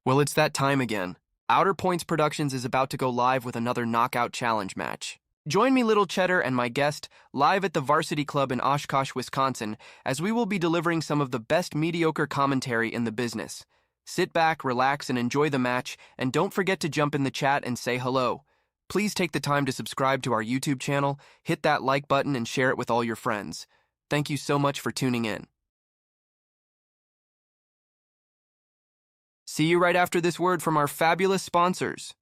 Well, it's that time again. Outer Points Productions is about to go live with another Knockout Challenge match. Join me, Little Cheddar, and my guest live at the Varsity Club in Oshkosh, Wisconsin, as we will be delivering some of the best mediocre commentary in the business. Sit back, relax, and enjoy the match, and don't forget to jump in the chat and say hello. Please take the time to subscribe to our YouTube channel, hit that like button, and share it with all your friends. Thank you so much for tuning in. See you right after this word from our fabulous sponsors.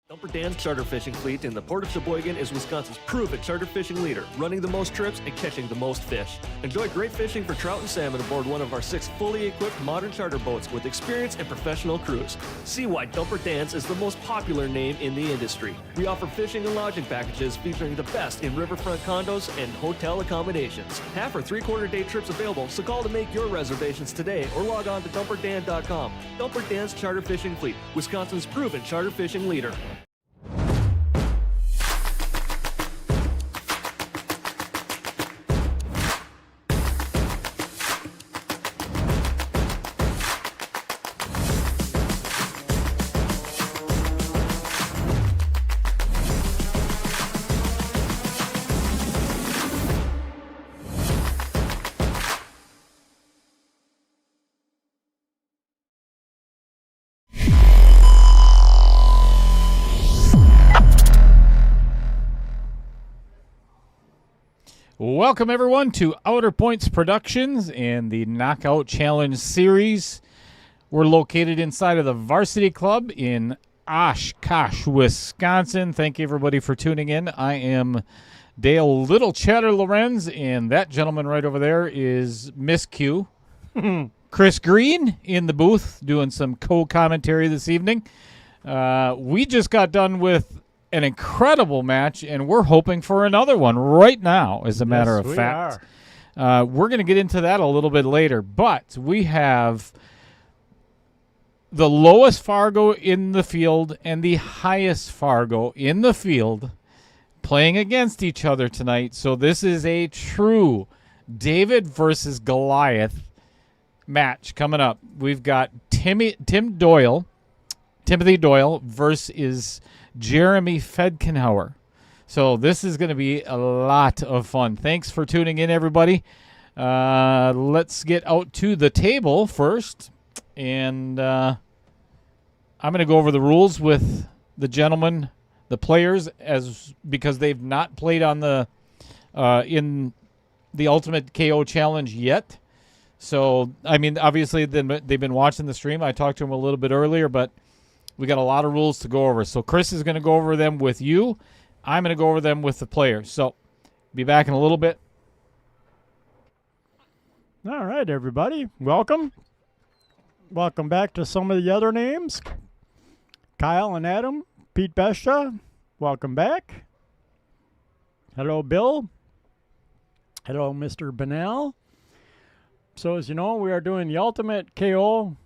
Dumper Dan's charter fishing fleet in the Port of Sheboygan is Wisconsin's proven charter fishing leader, running the most trips and catching the most fish. Enjoy great fishing for trout and salmon aboard one of our 6 fully equipped modern charter boats with experience and professional crews. See why Dumper Dan's is the most popular name in the industry. We offer fishing and lodging packages featuring the best in riverfront condos and hotel accommodations. Half or 3/4 day trips available, so call to make your reservations today or log on to dumperdan.com. Dumper Dan's charter fishing fleet, Wisconsin's proven charter fishing leader. Welcome, everyone, to Outer Points Productions and the Knockout Challenge series. We're located inside of the Varsity Club in Oshkosh, Wisconsin. Thank you, everybody, for tuning in. I am Dale Little Cheddar Lorenz, and that gentleman right over there is Miss Q. Chris Green in the booth doing some co-commentary this evening. We just got done with an incredible match, and we're hoping for another one right now, as a matter of fact. We're going to get into that a little bit later, but we have the lowest Fargo in the field and the highest Fargo in the field playing against each other tonight. So this is a true David versus Goliath match coming up. We've got Timothy Doyle versus Jeremy Fedkenheuer. So this is going to be a lot of fun. Thanks for tuning in, everybody. Let's get out to the table first. And I'm going to go over the rules with the gentlemen, the players, because they've not played on the in the Ultimate KO Challenge yet. So, I mean, obviously they've been watching the stream. I talked to them a little bit earlier, but we got a lot of rules to go over. So Chris is going to go over them with you. I'm going to go over them with the players. So be back in a little bit. All right, everybody. Welcome. Welcome back to some of the other names. Kyle and Adam. Pete Besha. Welcome back. Hello, Bill. Hello, Mr. Benell. So as you know, we are doing the Ultimate KO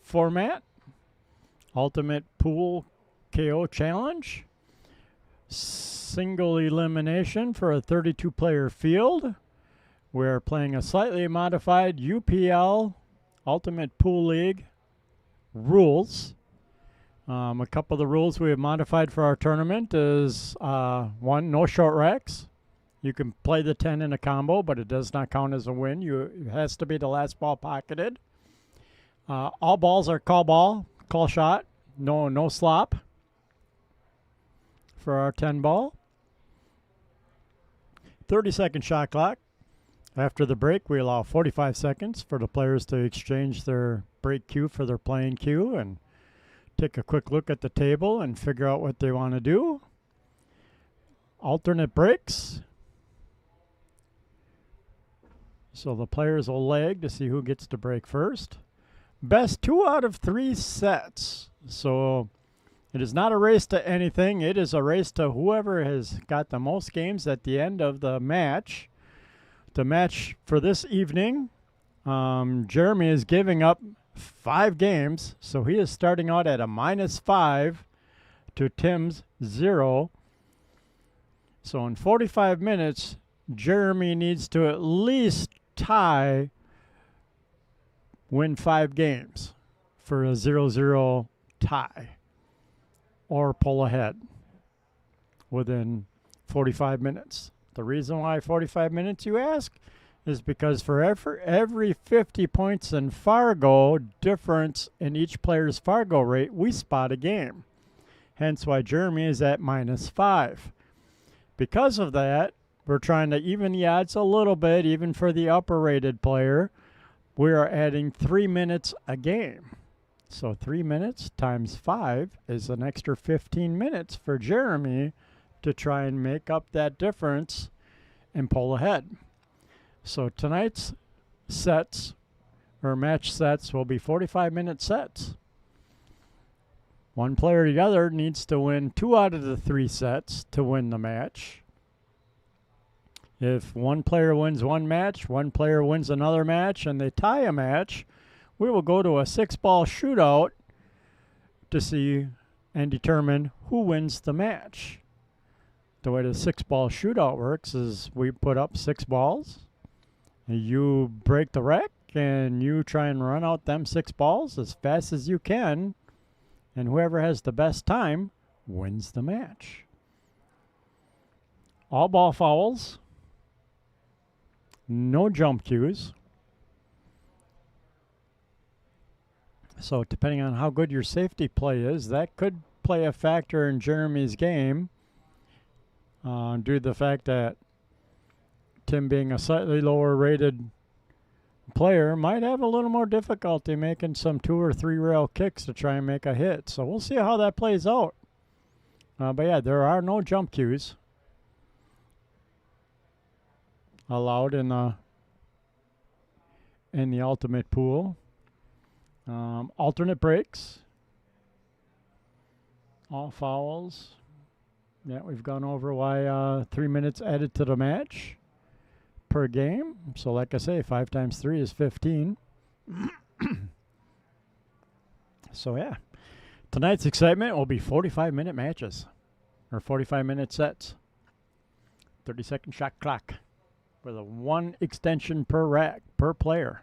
format. Ultimate Pool KO Challenge. Single elimination for a 32-player field. We're playing a slightly modified UPL Ultimate Pool League rules. A couple of the rules we have modified for our tournament is, one, no short racks. You can play the 10 in a combo, but it does not count as a win. It has to be the last ball pocketed. All balls are call ball. Call shot, no slop for our 10 ball. 30-second shot clock. After the break, we allow 45 seconds for the players to exchange their break cue for their playing cue and take a quick look at the table and figure out what they want to do. Alternate breaks. So the players will leg to see who gets to break first. Best 2 out of 3 sets. So it is not a race to anything. It is a race to whoever has got the most games at the end of the match. The match for this evening, Jeremy is giving up 5 games. So he is starting out at a -5 to Tim's 0. So in 45 minutes, Jeremy needs to at least tie win 5 games for a 0-0 tie or pull ahead within 45 minutes. The reason why 45 minutes, you ask, is because for every 50 points in Fargo difference in each player's Fargo rate, we spot a game. Hence why Jeremy is at -5. Because of that, we're trying to even the odds a little bit, even for the upper rated player. We are adding 3 minutes a game. So 3 minutes times 5 is an extra 15 minutes for Jeremy to try and make up that difference and pull ahead. So tonight's sets, or match sets, will be 45-minute sets. One player or the other needs to win 2 out of the 3 sets to win the match. If one player wins one match, one player wins another match, and they tie a match, we will go to a 6-ball shootout to see and determine who wins the match. The way the 6-ball shootout works is we put up 6 balls, and you break the rack, and you try and run out them 6 balls as fast as you can, and whoever has the best time wins the match. All ball fouls. No jump cues. So depending on how good your safety play is, that could play a factor in Jeremy's game due to the fact that Tim, being a slightly lower rated player, might have a little more difficulty making some 2 or 3 rail kicks to try and make a hit. So we'll see how that plays out. But yeah, there are no jump cues allowed in the ultimate pool. Alternate breaks. All fouls. Yeah, we've gone over why 3 minutes added to the match per game. So like I say, 5 times 3 is 15. So yeah, tonight's excitement will be 45-minute matches, or 45-minute sets. 30-second shot clock with a 1 extension per rack, per player.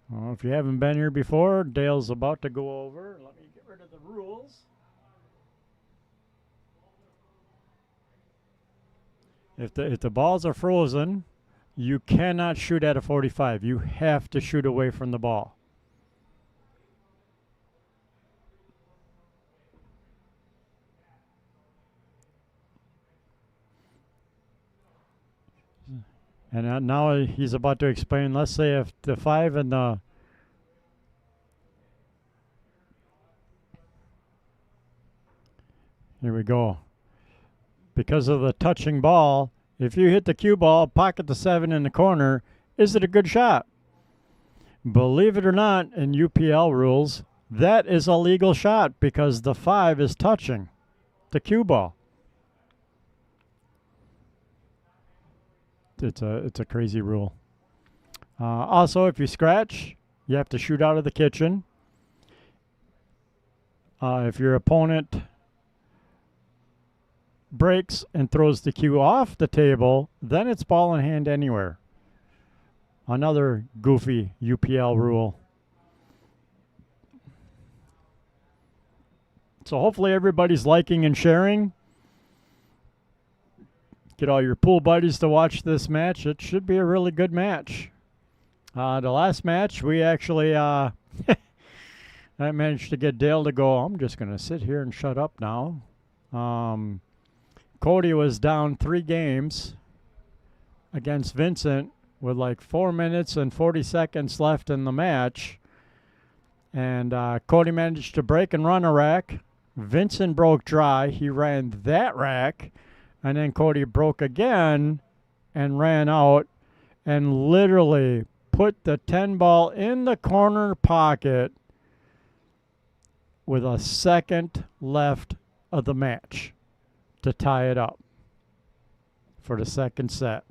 Well, if you haven't been here before, Dale's about to go over. Let me get rid of the rules. If the balls are frozen, you cannot shoot at a 45. You have to shoot away from the ball. And now he's about to explain, let's say if the 5 and the... Here we go. Because of the touching ball, if you hit the cue ball, pocket the 7 in the corner, is it a good shot? Believe it or not, in UPL rules, that is a legal shot because the 5 is touching the cue ball. It's a crazy rule. Also, if you scratch, you have to shoot out of the kitchen. If your opponent breaks and throws the cue off the table, then it's ball in hand anywhere. Another goofy UPL rule. So hopefully everybody's liking and sharing. Get all your pool buddies to watch this match. It should be a really good match. The last match, we actually, I managed to get Dale to go, I'm just going to sit here and shut up now. Cody was down 3 games against Vincent with like 4 minutes and 40 seconds left in the match. And Cody managed to break and run a rack. Vincent broke dry. He ran that rack. And then Cody broke again and ran out and literally put the 10 ball in the corner pocket with a second left of the match to tie it up for the second set.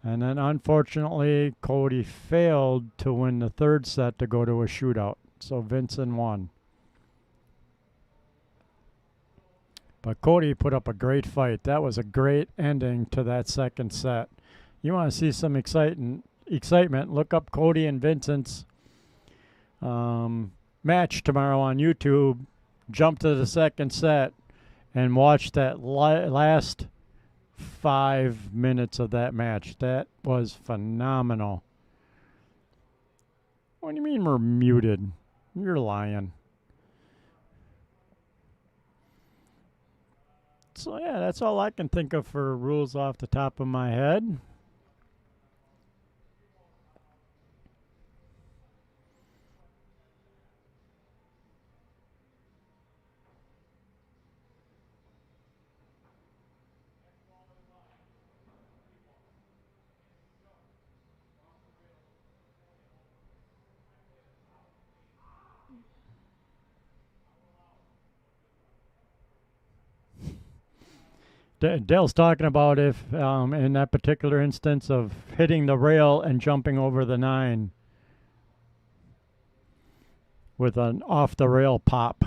And then unfortunately, Cody failed to win the third set to go to a shootout. So Vincent won. But Cody put up a great fight. That was a great ending to that second set. you want to see some excitement, look up Cody and Vincent's match tomorrow on YouTube. Jump to the second set and watch that last 5 minutes of that match. That was phenomenal. What do you mean we're muted? You're lying. So yeah, that's all I can think of for rules off the top of my head. Dale's talking about if, in that particular instance of hitting the rail and jumping over the 9 with an off-the-rail pop,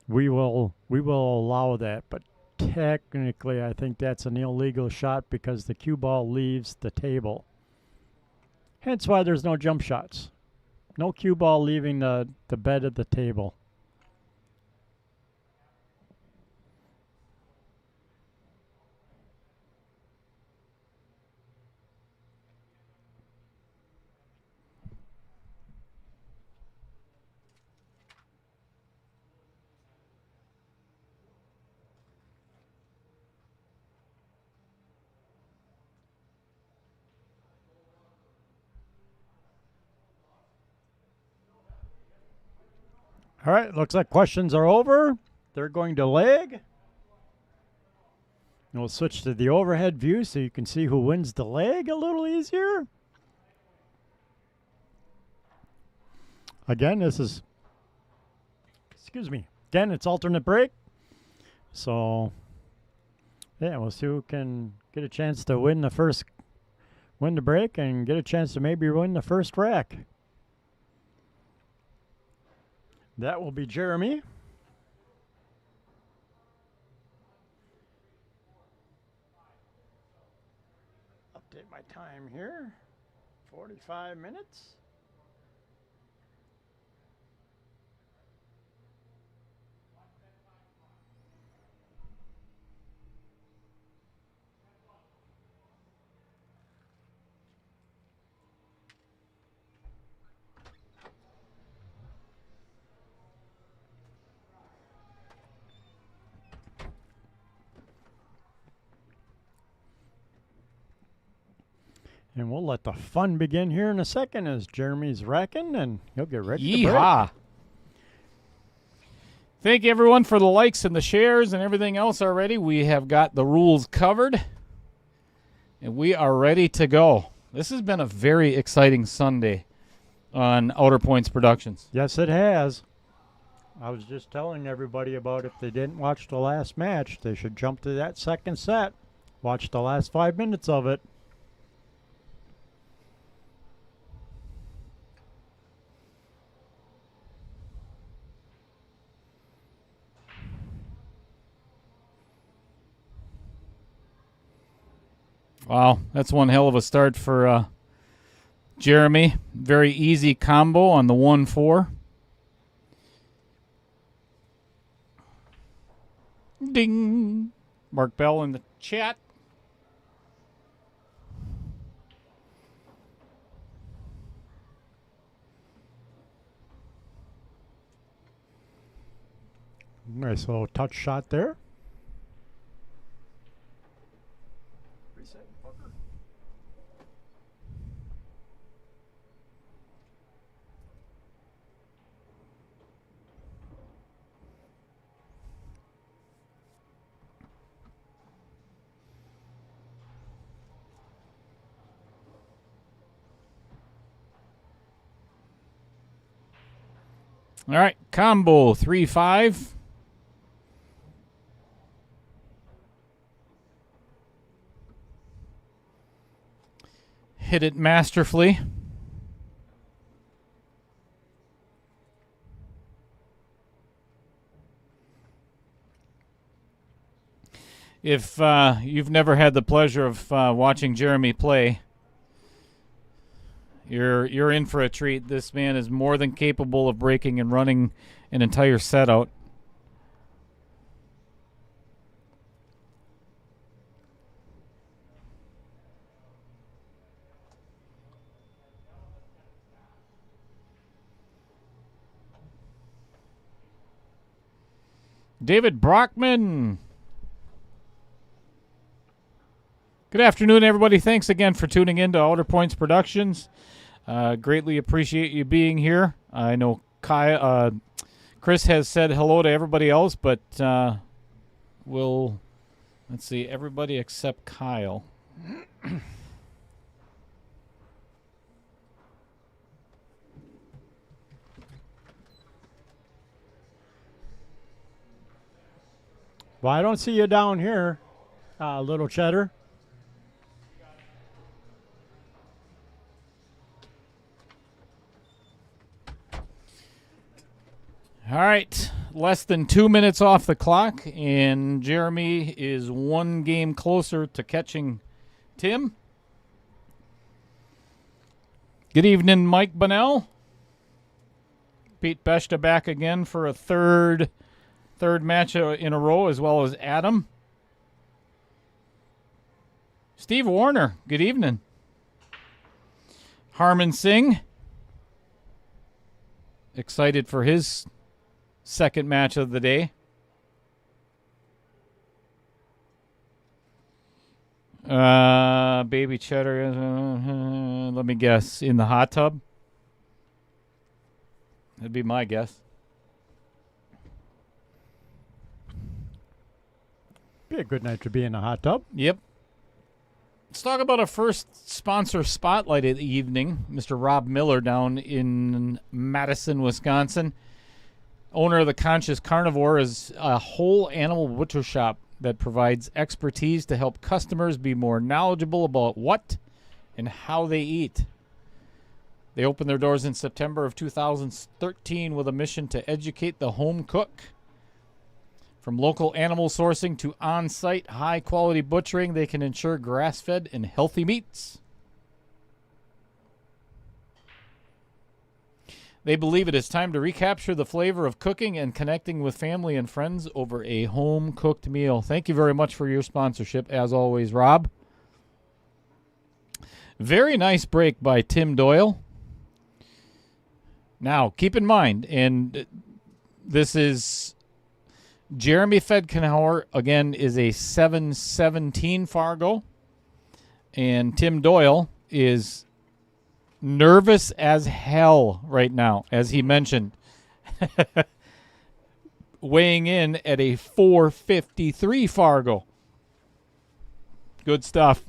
we will allow that. But technically, I think that's an illegal shot because the cue ball leaves the table. Hence why there's no jump shots. No cue ball leaving the bed of the table. All right, looks like questions are over. They're going to leg. And we'll switch to the overhead view so you can see who wins the leg a little easier. Again, it's alternate break. So, yeah, we'll see who can get a chance to win the break and get a chance to maybe win the first rack. That will be Jeremy. Update my time here. 45 minutes. And we'll let the fun begin here in a second as Jeremy's racking, and he'll get ready to break. Yeehaw! Thank you, everyone, for the likes and the shares and everything else already. We have got the rules covered, and we are ready to go. This has been a very exciting Sunday on Outer Points Productions. Yes, it has. I was just telling everybody about if they didn't watch the last match, they should jump to that second set. Watch the last 5 minutes of it. Wow, that's one hell of a start for Jeremy. Very easy combo on the 1-4. Ding! Mark Bell in the chat. Nice little touch shot there. All right, combo 3-5. Hit it masterfully. If you've never had the pleasure of watching Jeremy play, you're in for a treat. This man is more than capable of breaking and running an entire set out. David Brockman. Good afternoon, everybody. Thanks again for tuning in to Outer Points Productions. Greatly appreciate you being here. I know Chris has said hello to everybody else, but let's see, everybody except Kyle. Well, I don't see you down here, little Cheddar. All right, less than 2 minutes off the clock, and Jeremy is one game closer to catching Tim. Good evening, Mike Bunnell. Pete Beshta back again for a third match in a row, as well as Adam. Steve Warner, good evening. Harman Singh, excited for his second match of the day. Baby Cheddar, let me guess, in the hot tub? That'd be my guess. Be a good night to be in a hot tub. Yep. Let's talk about our first sponsor spotlight of the evening, Mr. Rob Miller down in Madison, Wisconsin. Owner of the Conscious Carnivore is a whole animal butcher shop that provides expertise to help customers be more knowledgeable about what and how they eat. They opened their doors in September of 2013 with a mission to educate the home cook. From local animal sourcing to on-site high-quality butchering, they can ensure grass-fed and healthy meats. They believe it is time to recapture the flavor of cooking and connecting with family and friends over a home-cooked meal. Thank you very much for your sponsorship, as always, Rob. Very nice break by Tim Doyle. Now, keep in mind, and this is Jeremy Fedkenheuer, again, is a 717 Fargo. And Tim Doyle is nervous as hell right now, as he mentioned. Weighing in at a 453 Fargo. Good stuff.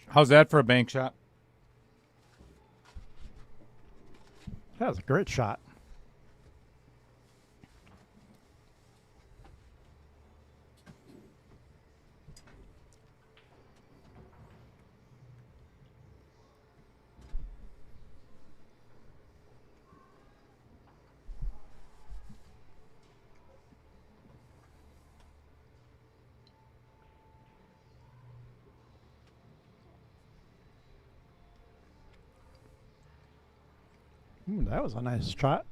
How's that for a bank shot? That was a great shot. Ooh, that was a nice shot.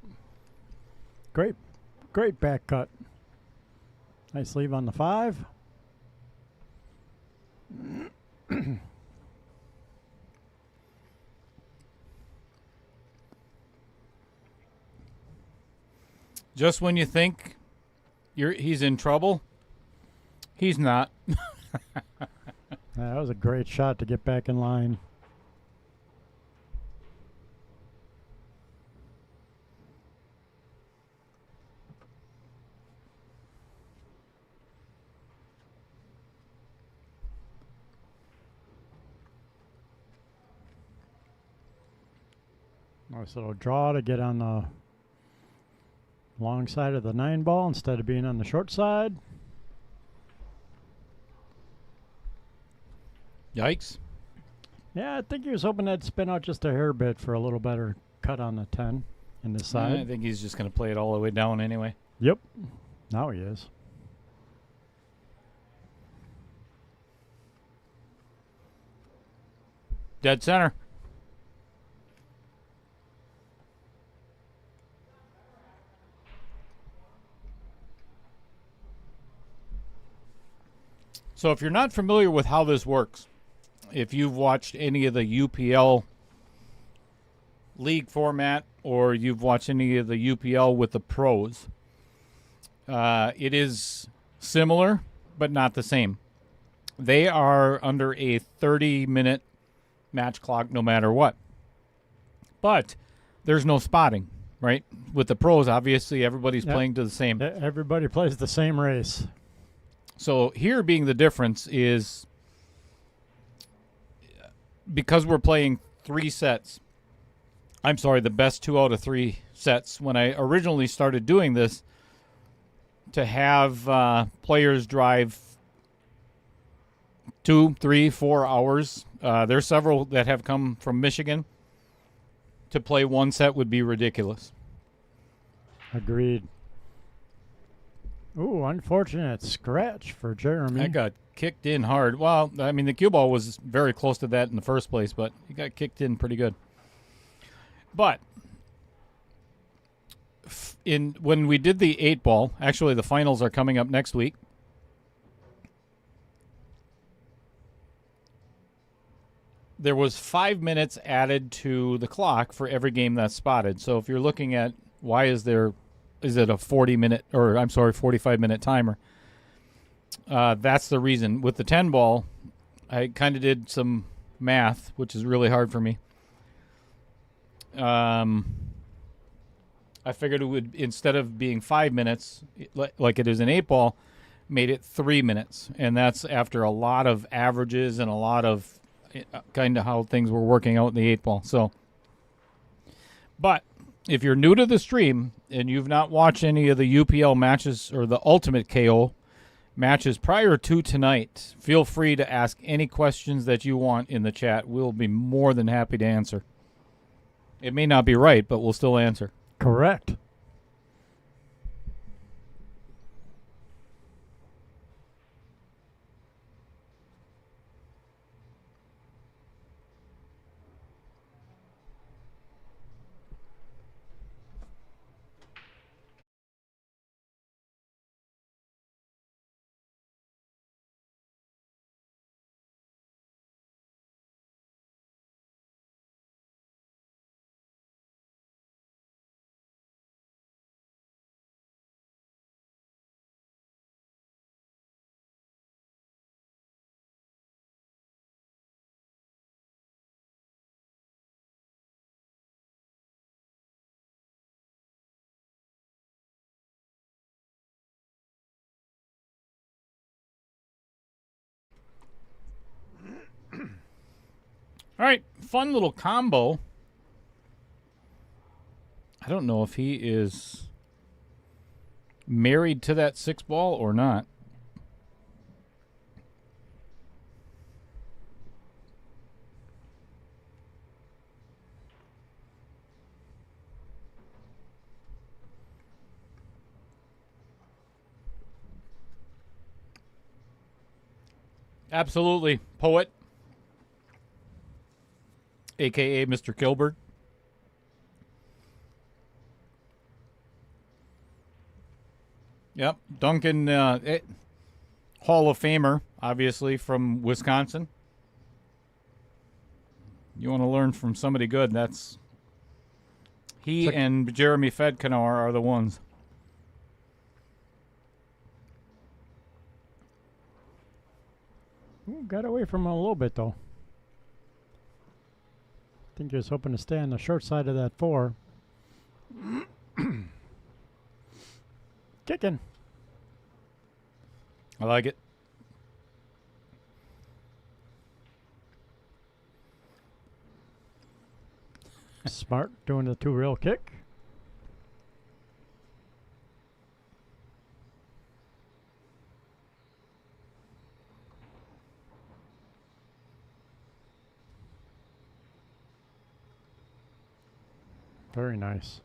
Great back cut. Nice leave on the 5. Just when you think he's in trouble, he's not. That was a great shot to get back in line. Nice little draw to get on the long side of the 9 ball instead of being on the short side. Yikes. Yeah, I think he was hoping that'd spin out just a hair bit for a little better cut on the 10 in the side. I think he's just going to play it all the way down anyway. Yep. Now he is. Dead center. So if you're not familiar with how this works, if you've watched any of the UPL league format or you've watched any of the UPL with the pros, it is similar but not the same. They are under a 30-minute match clock no matter what. But there's no spotting, right? With the pros, obviously, everybody's playing to the same. Everybody plays the same race. So here being the difference is because we're playing 3 sets. I'm sorry, the best 2 out of 3 sets. When I originally started doing this, to have players drive 2, 3, 4 hours. There's several that have come from Michigan. To play 1 set would be ridiculous. Agreed. Ooh, unfortunate scratch for Jeremy. I got kicked in hard. Well, I mean, the cue ball was very close to that in the first place, but he got kicked in pretty good. But when we did the 8 ball, actually the finals are coming up next week. There was 5 minutes added to the clock for every game that's spotted. So if you're looking at why is it a 45-minute timer? That's the reason. With the 10 ball, I kind of did some math, which is really hard for me. I figured it would, instead of being 5 minutes, like it is an 8 ball, made it 3 minutes. And that's after a lot of averages and a lot of kind of how things were working out in the 8 ball. So, but if you're new to the stream and you've not watched any of the UPL matches or the Ultimate KO matches prior to tonight, feel free to ask any questions that you want in the chat. We'll be more than happy to answer. It may not be right, but we'll still answer. Correct. All right, fun little combo. I don't know if he is married to that 6 ball or not. Absolutely. Poet, a.k.a. Mr. Gilbert. Yep. Duncan, Hall of Famer, obviously, from Wisconsin. You want to learn from somebody good, that's... He and Jeremy Fedkenheuer are the ones. Ooh, got away from him a little bit, though. I think he was hoping to stay on the short side of that 4. Kicking. I like it. Smart doing the 2-reel kick. Very nice.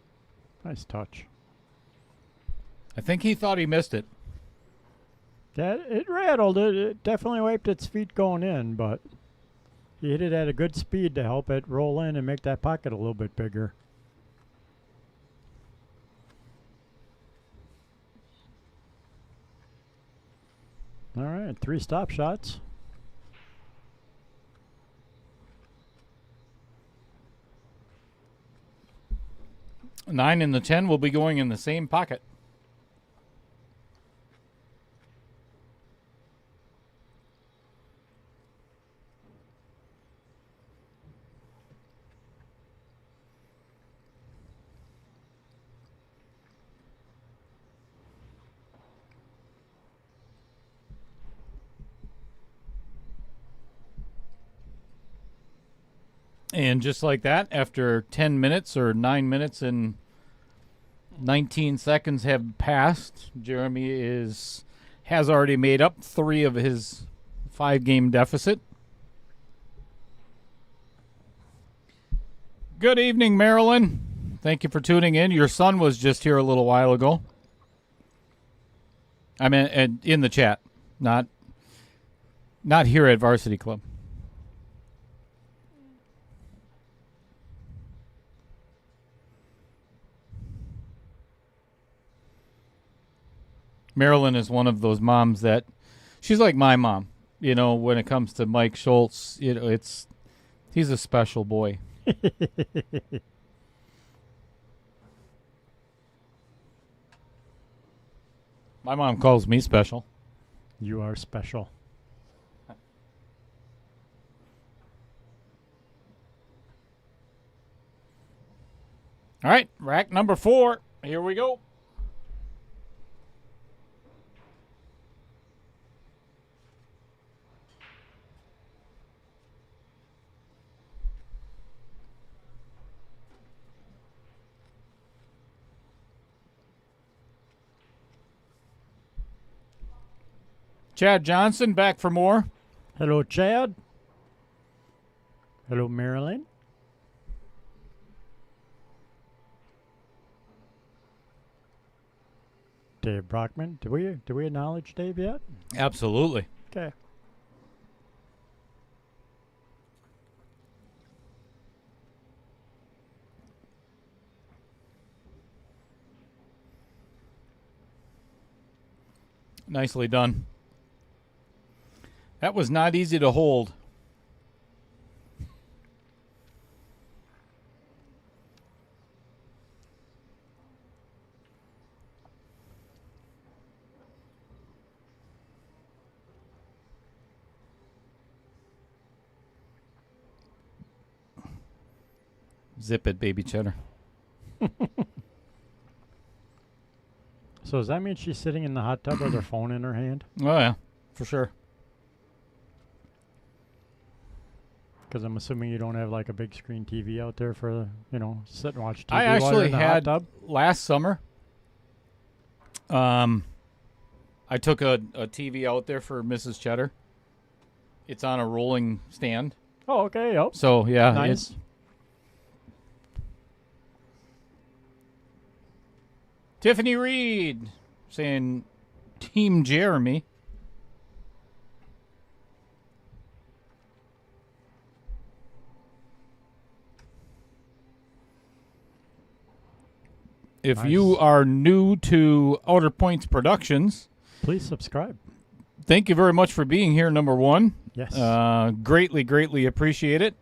Nice touch. I think he thought he missed it. Yeah, it rattled it. It definitely wiped its feet going in, but he hit it at a good speed to help it roll in and make that pocket a little bit bigger. All right, 3 stop shots. Nine and the 10 will be going in the same pocket. And just like that, after 10 minutes or 9 minutes and 19 seconds have passed, Jeremy has already made up 3 of his 5-game deficit. Good evening, Marilyn. Thank you for tuning in. Your son was just here a little while ago. I mean, in the chat, not here at Varsity Club. Marilyn is one of those moms that she's like my mom. You know, when it comes to Mike Schultz, he's a special boy. My mom calls me special. You are special. All right, rack number 4. Here we go. Chad Johnson back for more. Hello, Chad. Hello, Marilyn. Dave Brockman. Did we acknowledge Dave yet? Absolutely. Okay. Nicely done. That was not easy to hold. Zip it, baby cheddar. So does that mean she's sitting in the hot tub with her phone in her hand? Oh, yeah, for sure. Because I'm assuming you don't have like a big screen TV out there for, sit and watch TV I while you're actually in the hot had tub? last summer. I took a TV out there for Mrs. Cheddar. It's on a rolling stand. Oh, okay. Yep. So, yeah. Nice. Tiffany Reed saying Team Jeremy. If Nice. you are new to Outer Points Productions, Please subscribe. thank you very much for being here, number 1. Yes. Greatly, greatly appreciate it.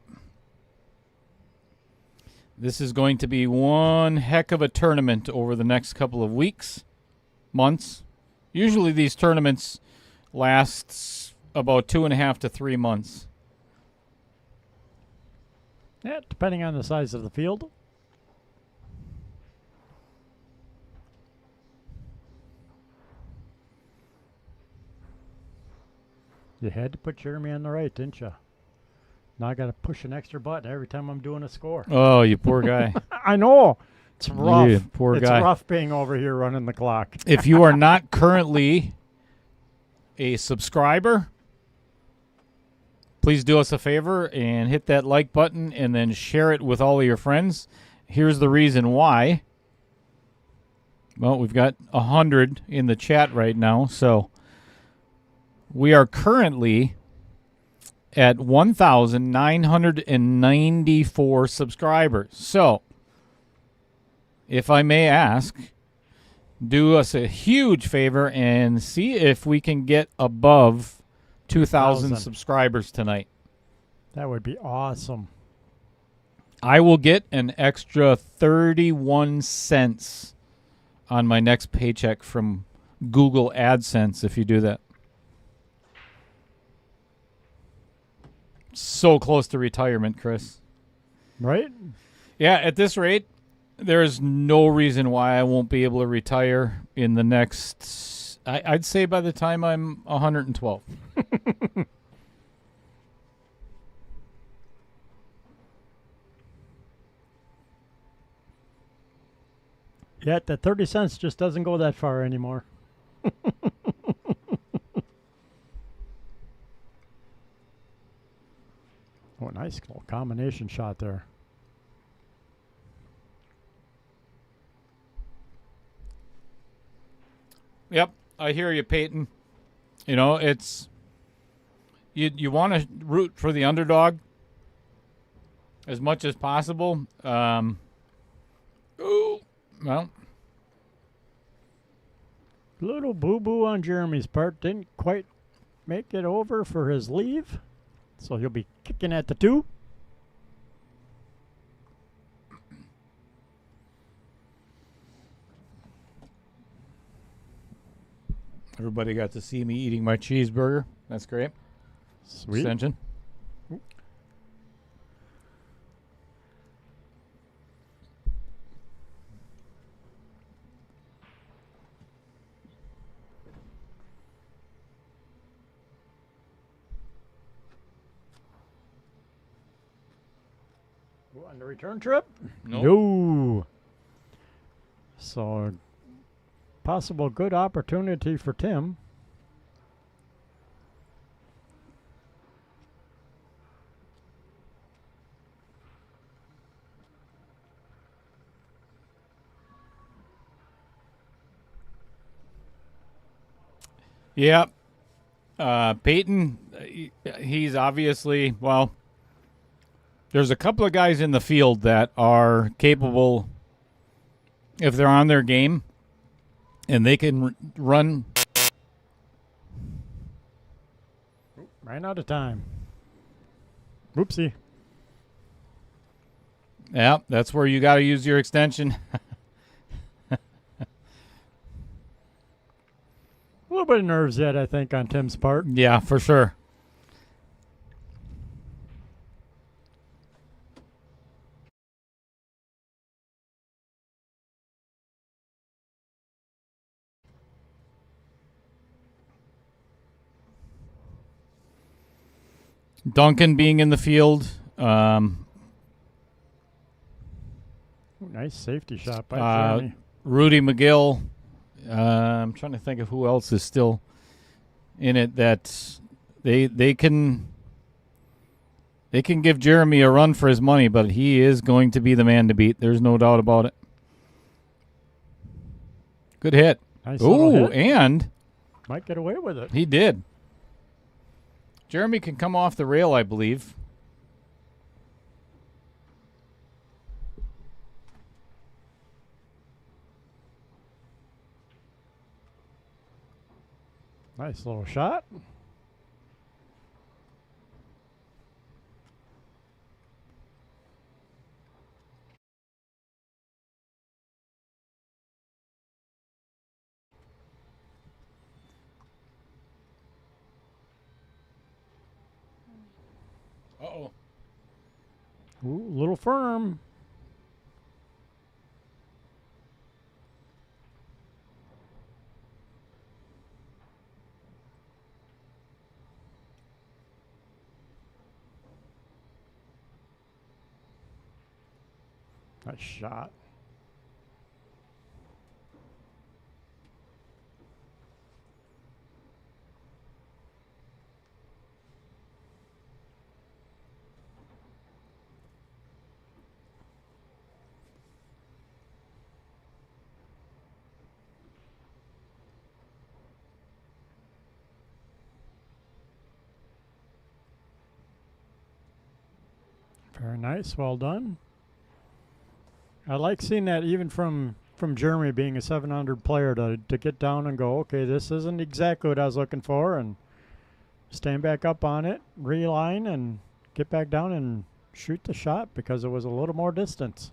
This is going to be one heck of a tournament over the next couple of weeks, months. Usually these tournaments last about 2.5 to 3 months. Yeah, depending on the size of the field. You had to put Jeremy on the right, didn't you? Now I got to push an extra button every time I'm doing a score. Oh, you poor guy. I know. It's rough. You poor it's guy. rough being over here running the clock. If you are not currently a subscriber, please do us a favor and hit that like button and then share it with all of your friends. Here's the reason why. Well, we've got 100 in the chat right now, so we are currently at 1,994 subscribers. So, if I may ask, do us a huge favor and see if we can get above 2,000 subscribers tonight. That would be awesome. I will get an extra 31 cents on my next paycheck from Google AdSense if you do that. So close to retirement, Chris. Right? Yeah, at this rate, there's no reason why I won't be able to retire in the next, I'd say by the time I'm 112. Yet that 30 cents just doesn't go that far anymore. Oh, nice little combination shot there. Yep, I hear you, Peyton. You know, it's you want to root for the underdog as much as possible. Well, Little boo-boo on Jeremy's part. Didn't quite make it over for his leave. So he'll be kicking at the 2. everybody got to see me eating my cheeseburger. That's great. Sweet. Extension. On the return trip? Nope. No. So, possible good opportunity for Tim. Yeah. Peyton, he's obviously, well, there's a couple of guys in the field that are capable, if they're on their game, and they can run. Ran out of time. Whoopsie. Yeah, that's where you got to use your extension. A little bit of nerves yet, I think, on Tim's part. Yeah, for sure. Duncan being in the field. Nice safety shot by Jeremy. Rudy McGill. I'm trying to think of who else is still in it that they can give Jeremy a run for his money, but he is going to be the man to beat. There's no doubt about it. Good hit. Nice little hit. And Might get away with it. he did. Jeremy can come off the rail, I believe. Nice little shot. Uh-oh. Ooh, little firm. Nice shot. Very nice. Well done. I like seeing that even from Jeremy being a 700 player to get down and go, okay, this isn't exactly what I was looking for, and stand back up on it, reline, and get back down and shoot the shot because it was a little more distance.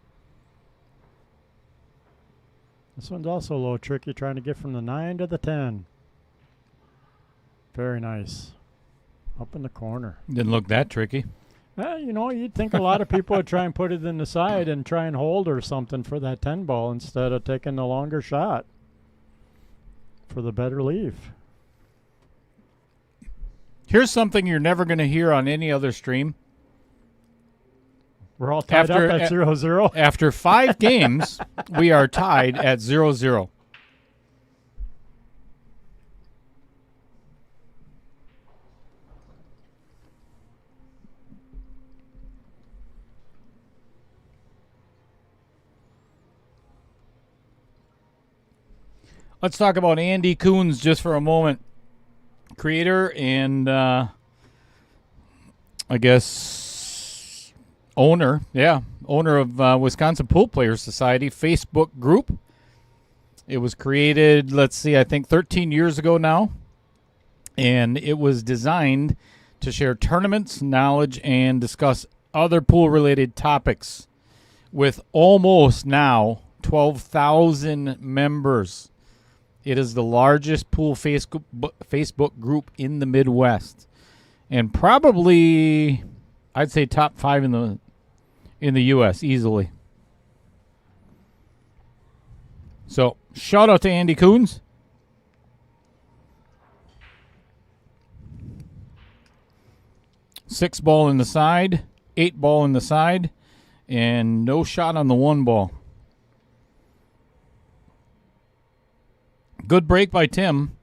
This one's also a little tricky, trying to get from the 9 to the 10. Very nice. Up in the corner. Didn't look that tricky. You know, you'd think a lot of people would try and put it in the side and try and hold or something for that 10 ball instead of taking the longer shot for the better leave. Here's something you're never going to hear on any other stream. We're all tied up at 0-0. After 5 games, we are tied at 0-0. Let's talk about Andy Coons just for a moment. Creator and, I guess, owner of Wisconsin Pool Players Society Facebook group. It was created, I think 13 years ago now. And it was designed to share tournaments, knowledge, and discuss other pool-related topics with almost now 12,000 members. It is the largest pool Facebook group in the Midwest, and probably, I'd say, top 5 in the U.S. easily. So, shout out to Andy Coons. Six ball in the side, 8 ball in the side, and no shot on the 1 ball. Good break by Tim.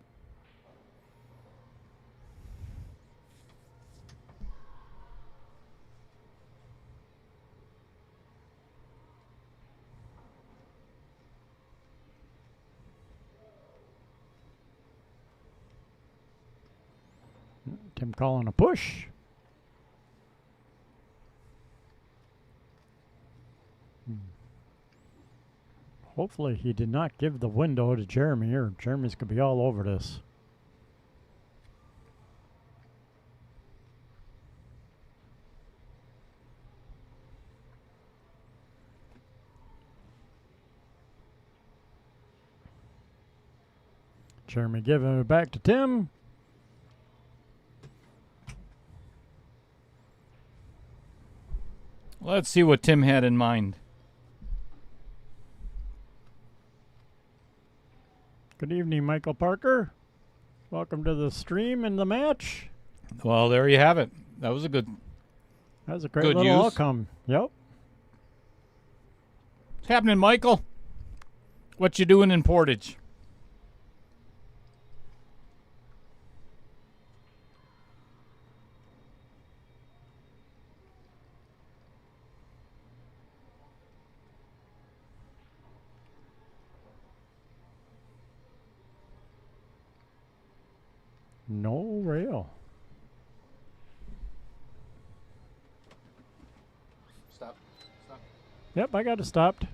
Tim calling a push. Hopefully he did not give the window to Jeremy, or Jeremy's going to be all over this. Jeremy giving it back to Tim. Let's see what Tim had in mind. Good evening, Michael Parker. Welcome to the stream and the match. Well, there you have it. That was a great little outcome. Yep. What's happening, Michael? What you doing in Portage? No rail. Stop. Yep, I got it stopped.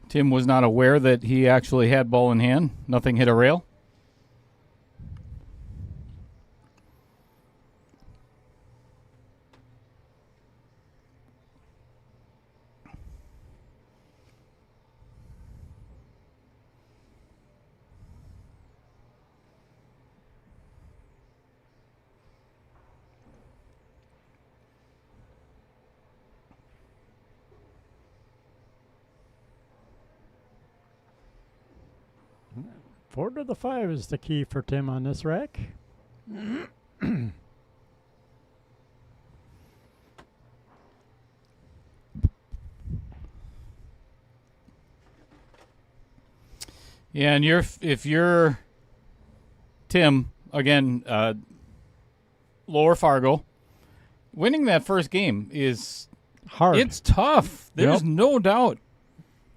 Tim was not aware that he actually had ball in hand. Nothing hit a rail. 4 to the 5 is the key for Tim on this rack. Yeah, and if you're Tim, again, Lower Fargo, winning that first game is hard. It's tough. There's no doubt.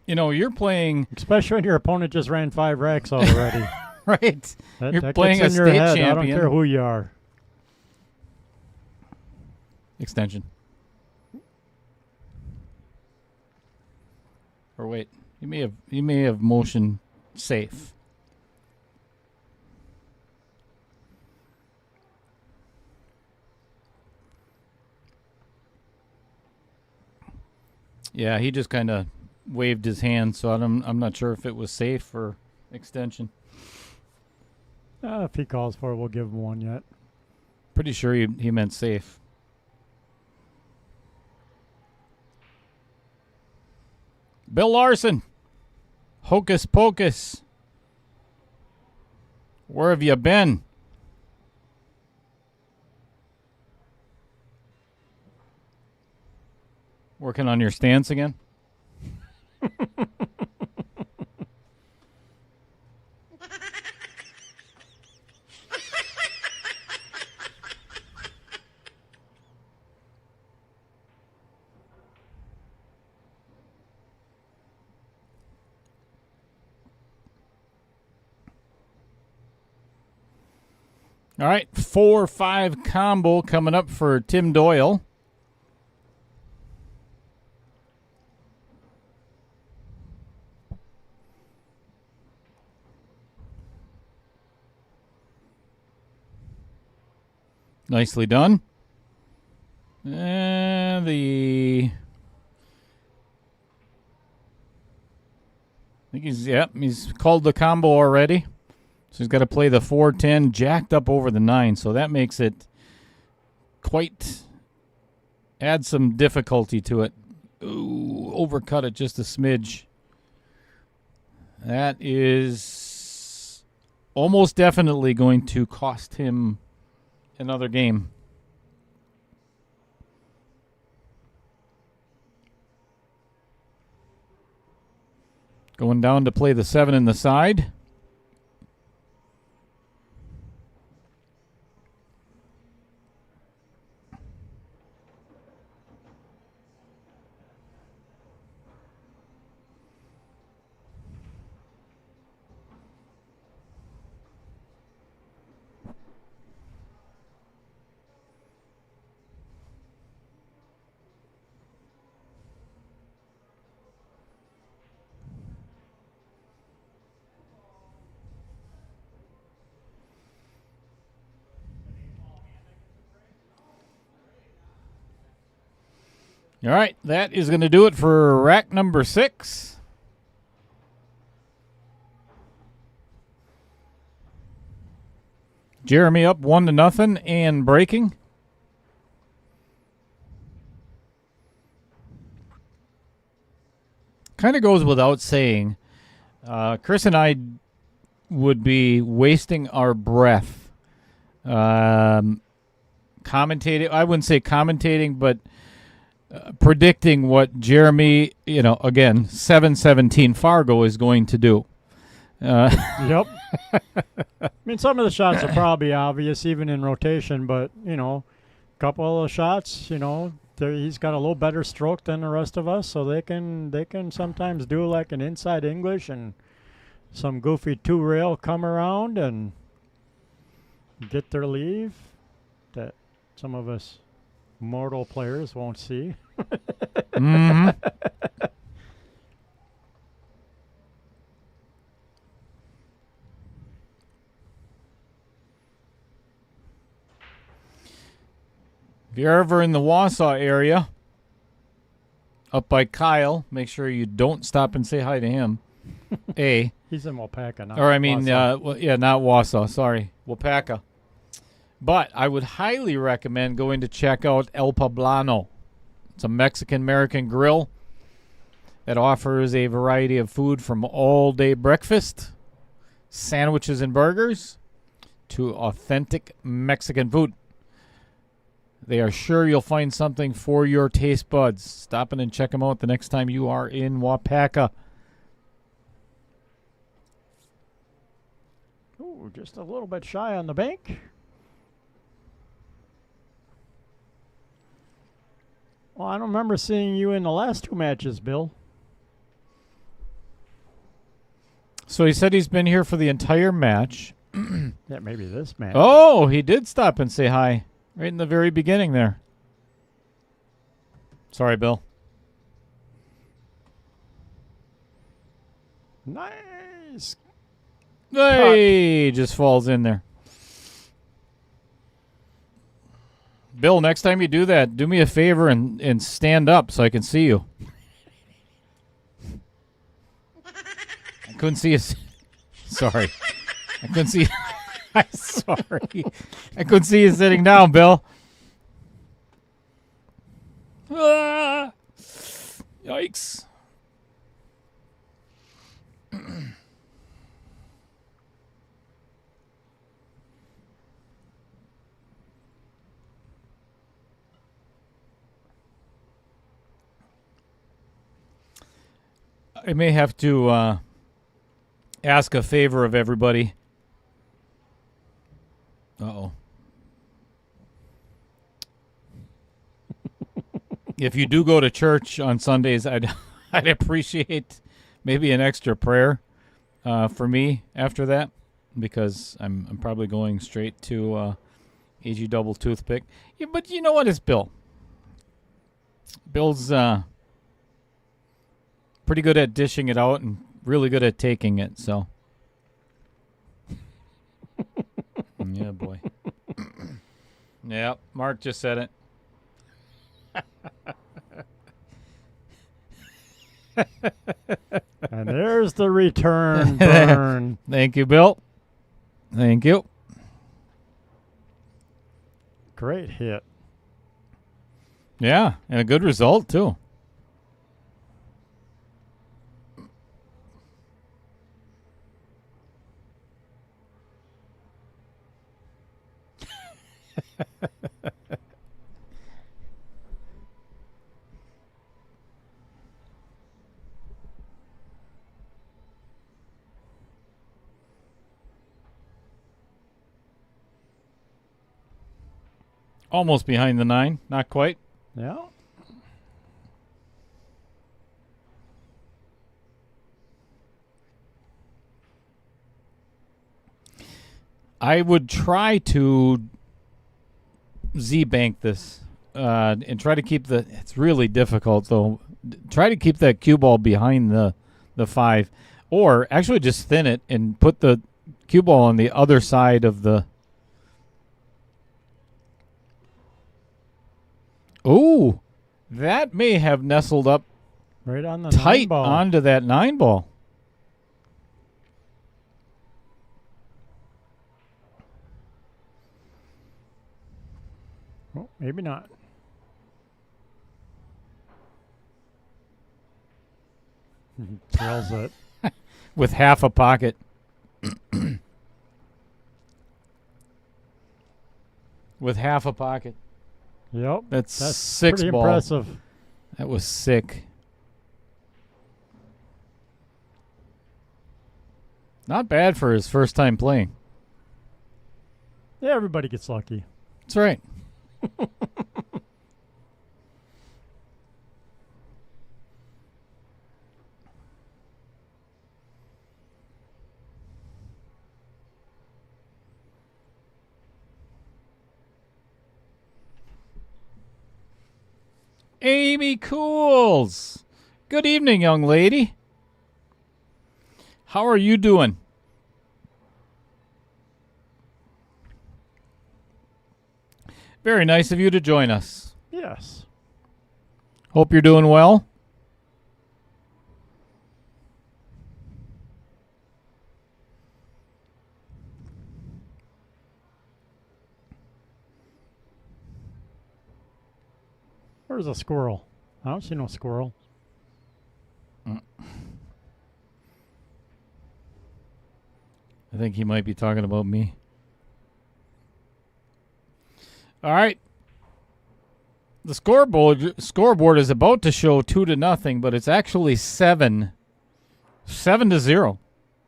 You're playing, especially when your opponent just ran 5 racks already. right. You're that playing gets a in your state head. champion. I don't care who you are. Extension. Or wait, you may have motion safe. Yeah, he just kind of waved his hand, so I'm not sure if it was safe or extension. If he calls for it, we'll give him one yet. Pretty sure he meant safe. Bill Larson. Hocus pocus. Where have you been? Working on your stance again? All right, 4-5 combo coming up for Tim Doyle. Nicely done. And I think he's called the combo already. So he's got to play the 4-10 jacked up over the 9. So that makes it add some difficulty to it. Ooh, overcut it just a smidge. That is almost definitely going to cost him another game. Going down to play the 7 in the side. All right, that is going to do it for rack number 6. Jeremy up 1-0 and breaking. Kind of goes without saying, Chris and I would be wasting our breath commentating. I wouldn't say commentating, but predicting what Jeremy, again, 7-17 Fargo is going to do. Yep. I mean, some of the shots are probably obvious, even in rotation, but, a couple of shots, he's got a little better stroke than the rest of us, so they can sometimes do like an inside English and some goofy 2-rail come around and get their leave that some of us mortal players won't see. Mm-hmm. If you're ever in the Wausau area, up by Kyle, make sure you don't stop and say hi to him. He's in Wapaka now. Or I mean, not Wausau. Sorry, Wapaka. But I would highly recommend going to check out El Poblano. It's a Mexican-American grill that offers a variety of food from all-day breakfast sandwiches and burgers to authentic Mexican food. They are sure you'll find something for your taste buds. Stop in and check them out the next time you are in Wapaka. Ooh, just a little bit shy on the bank. Well, I don't remember seeing you in the last 2 matches, Bill. So he said he's been here for the entire match. Yeah, maybe this match. Oh, he did stop and say hi right in the very beginning there. Sorry, Bill. Nice. Hey, just falls in there. Bill, next time you do that, do me a favor and stand up so I can see you. I couldn't see you. Sorry. I couldn't see. I'm sorry. I couldn't see you sitting down, Bill. Ah, yikes. I may have to ask a favor of everybody. Uh-oh. If you do go to church on Sundays, I'd appreciate maybe an extra prayer for me after that, because I'm probably going straight to AG double toothpick. Yeah, but you know what? It's Bill. Bill's pretty good at dishing it out and really good at taking it, so. Yeah, boy. Yep, Mark just said it. And there's the return burn. Thank you, Bill. Thank you. Great hit. Yeah, and a good result, too. Almost behind the 9. Not quite. Yeah. I would try to Z-bank this and try to keep the... It's really difficult, though. Try to keep that cue ball behind the 5. Or actually just thin it and put the cue ball on the other side of the... Ooh, that may have nestled up Right on the tight 9 ball. onto that 9 ball. Oh, maybe not. Trails it. With half a pocket. With half a pocket. Yep. That's 6 pretty ball. impressive. That was sick. Not bad for his first time playing. Yeah, everybody gets lucky. That's right. Amy Cools. Good evening, young lady. How are you doing? Very nice of you to join us. Yes. Hope you're doing well. Where's a squirrel? I don't see no squirrel. I think he might be talking about me. All right. The scoreboard is about to show 2-0, but it's actually 7-0.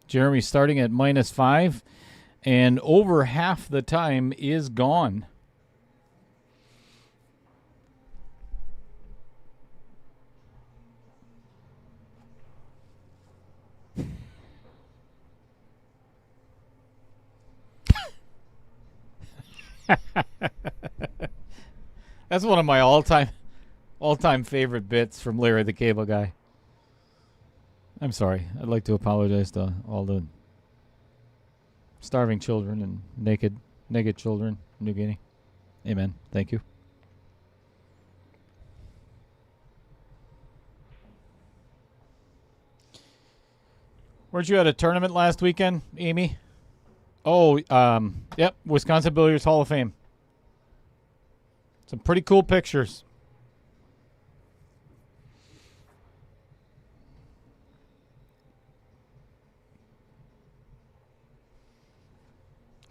Jeremy starting at -5, and over half the time is gone. That's one of my all-time favorite bits from Larry the Cable Guy. I'm sorry. I'd like to apologize to all the starving children and naked children in New Guinea. Amen. Thank you. Weren't you at a tournament last weekend, Amy? Oh, yep, Wisconsin Billiards Hall of Fame. Some pretty cool pictures.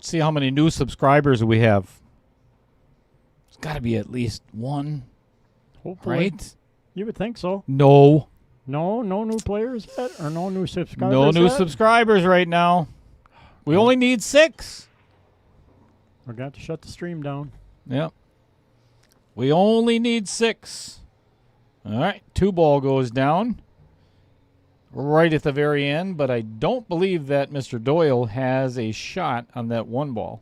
See how many new subscribers we have. There's got to be at least one, Hopefully. right? You would think so. No. No new players yet, or no new subscribers No new yet? subscribers right now. We only need 6. We're going to shut the stream down. Yep. We only need 6. All right. 2 ball goes down right at the very end, but I don't believe that Mr. Doyle has a shot on that 1 ball.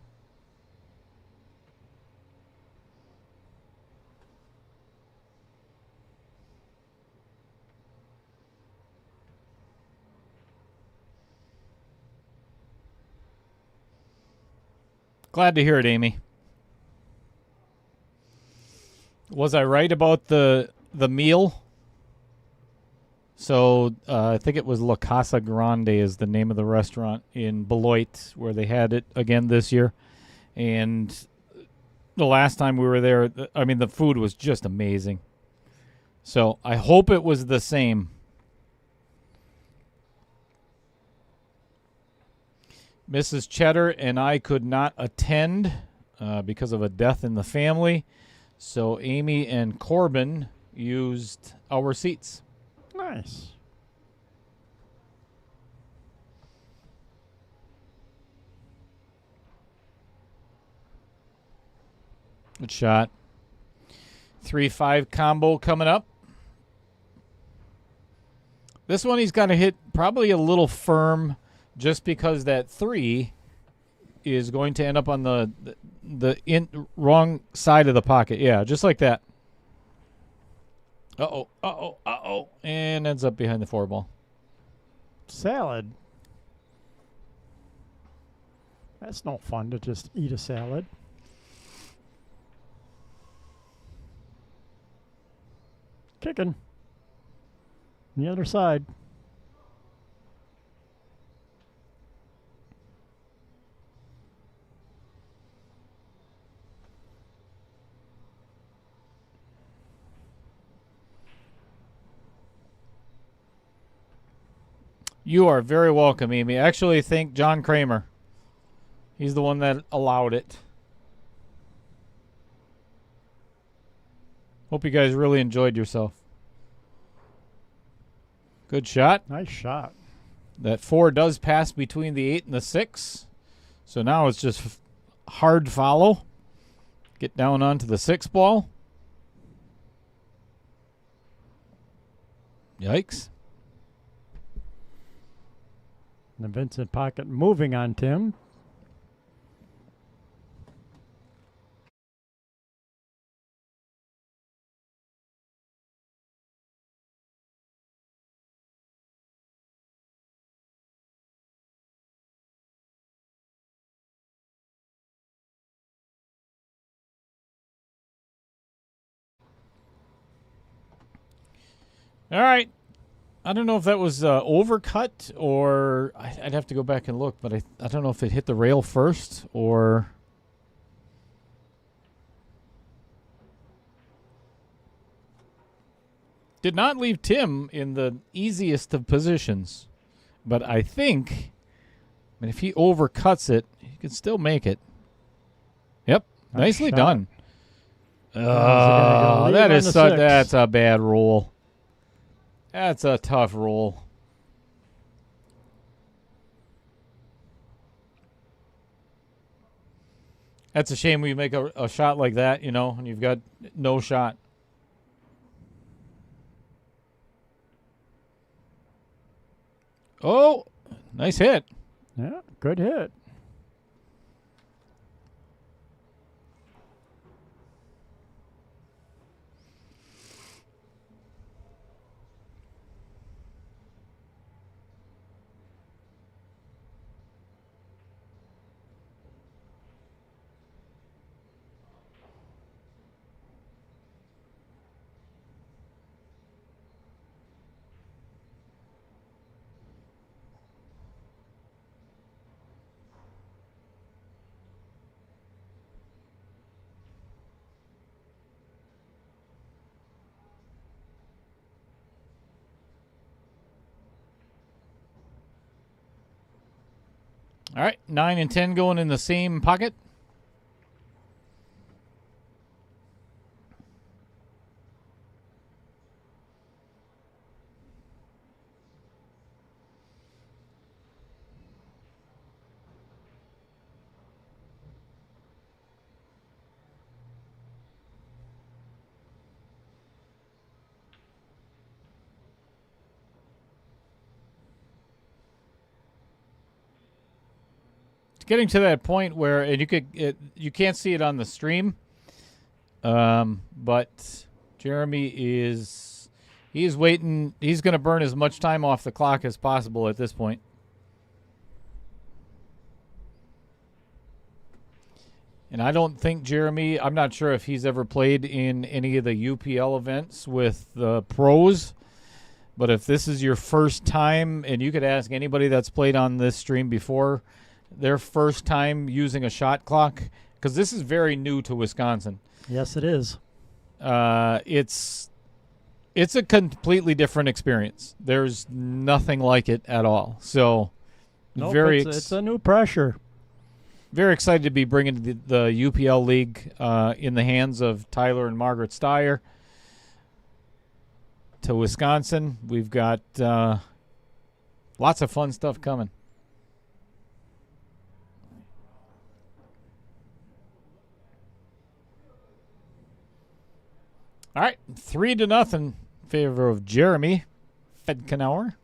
Glad to hear it, Amy. Was I right about the meal? So I think it was La Casa Grande is the name of the restaurant in Beloit where they had it again this year. And the last time we were there, I mean, the food was just amazing. So I hope it was the same. Mrs. Cheddar and I could not attend because of a death in the family. So Amy and Corbin used our seats. Nice. Good shot. 3-5 combo coming up. This one he's got to hit probably a little firm just because that 3 is going to end up on the wrong side of the pocket. Yeah, just like that. Uh-oh. And ends up behind the 4 ball. Salad. That's no fun to just eat a salad. Kicking. The other side. You are very welcome, Amy. Actually, thank John Kramer. He's the one that allowed it. Hope you guys really enjoyed yourself. Good shot. Nice shot. That 4 does pass between the 8 and the 6. So now it's just hard follow. Get down onto the 6 ball. Yikes. The Vincent pocket moving on Tim. All right. I don't know if that was overcut or I'd have to go back and look, but I don't know if it hit the rail first or... Did not leave Tim in the easiest of positions, but I think And if he overcuts it, he can still make it. Yep, nicely shot. done. Oh, that is that's a bad roll. That's a tough roll. That's a shame when you make a shot like that, and you've got no shot. Oh, nice hit. Yeah, good hit. All right, 9 and 10 going in the same pocket. Getting to that point where, and you can't see it on the stream, but Jeremy he's waiting. He's going to burn as much time off the clock as possible at this point. And I don't think Jeremy, I'm not sure if he's ever played in any of the UPL events with the pros, but if this is your first time, and you could ask anybody that's played on this stream before, their first time using a shot clock, because this is very new to Wisconsin. Yes, it is. It's a completely different experience. There's nothing like it at all. So, Nope, it's a new pressure. Very excited to be bringing the UPL League in the hands of Tyler and Margaret Steyer to Wisconsin. We've got lots of fun stuff coming. All right, 3-0 in favor of Jeremy Fedkenheuer.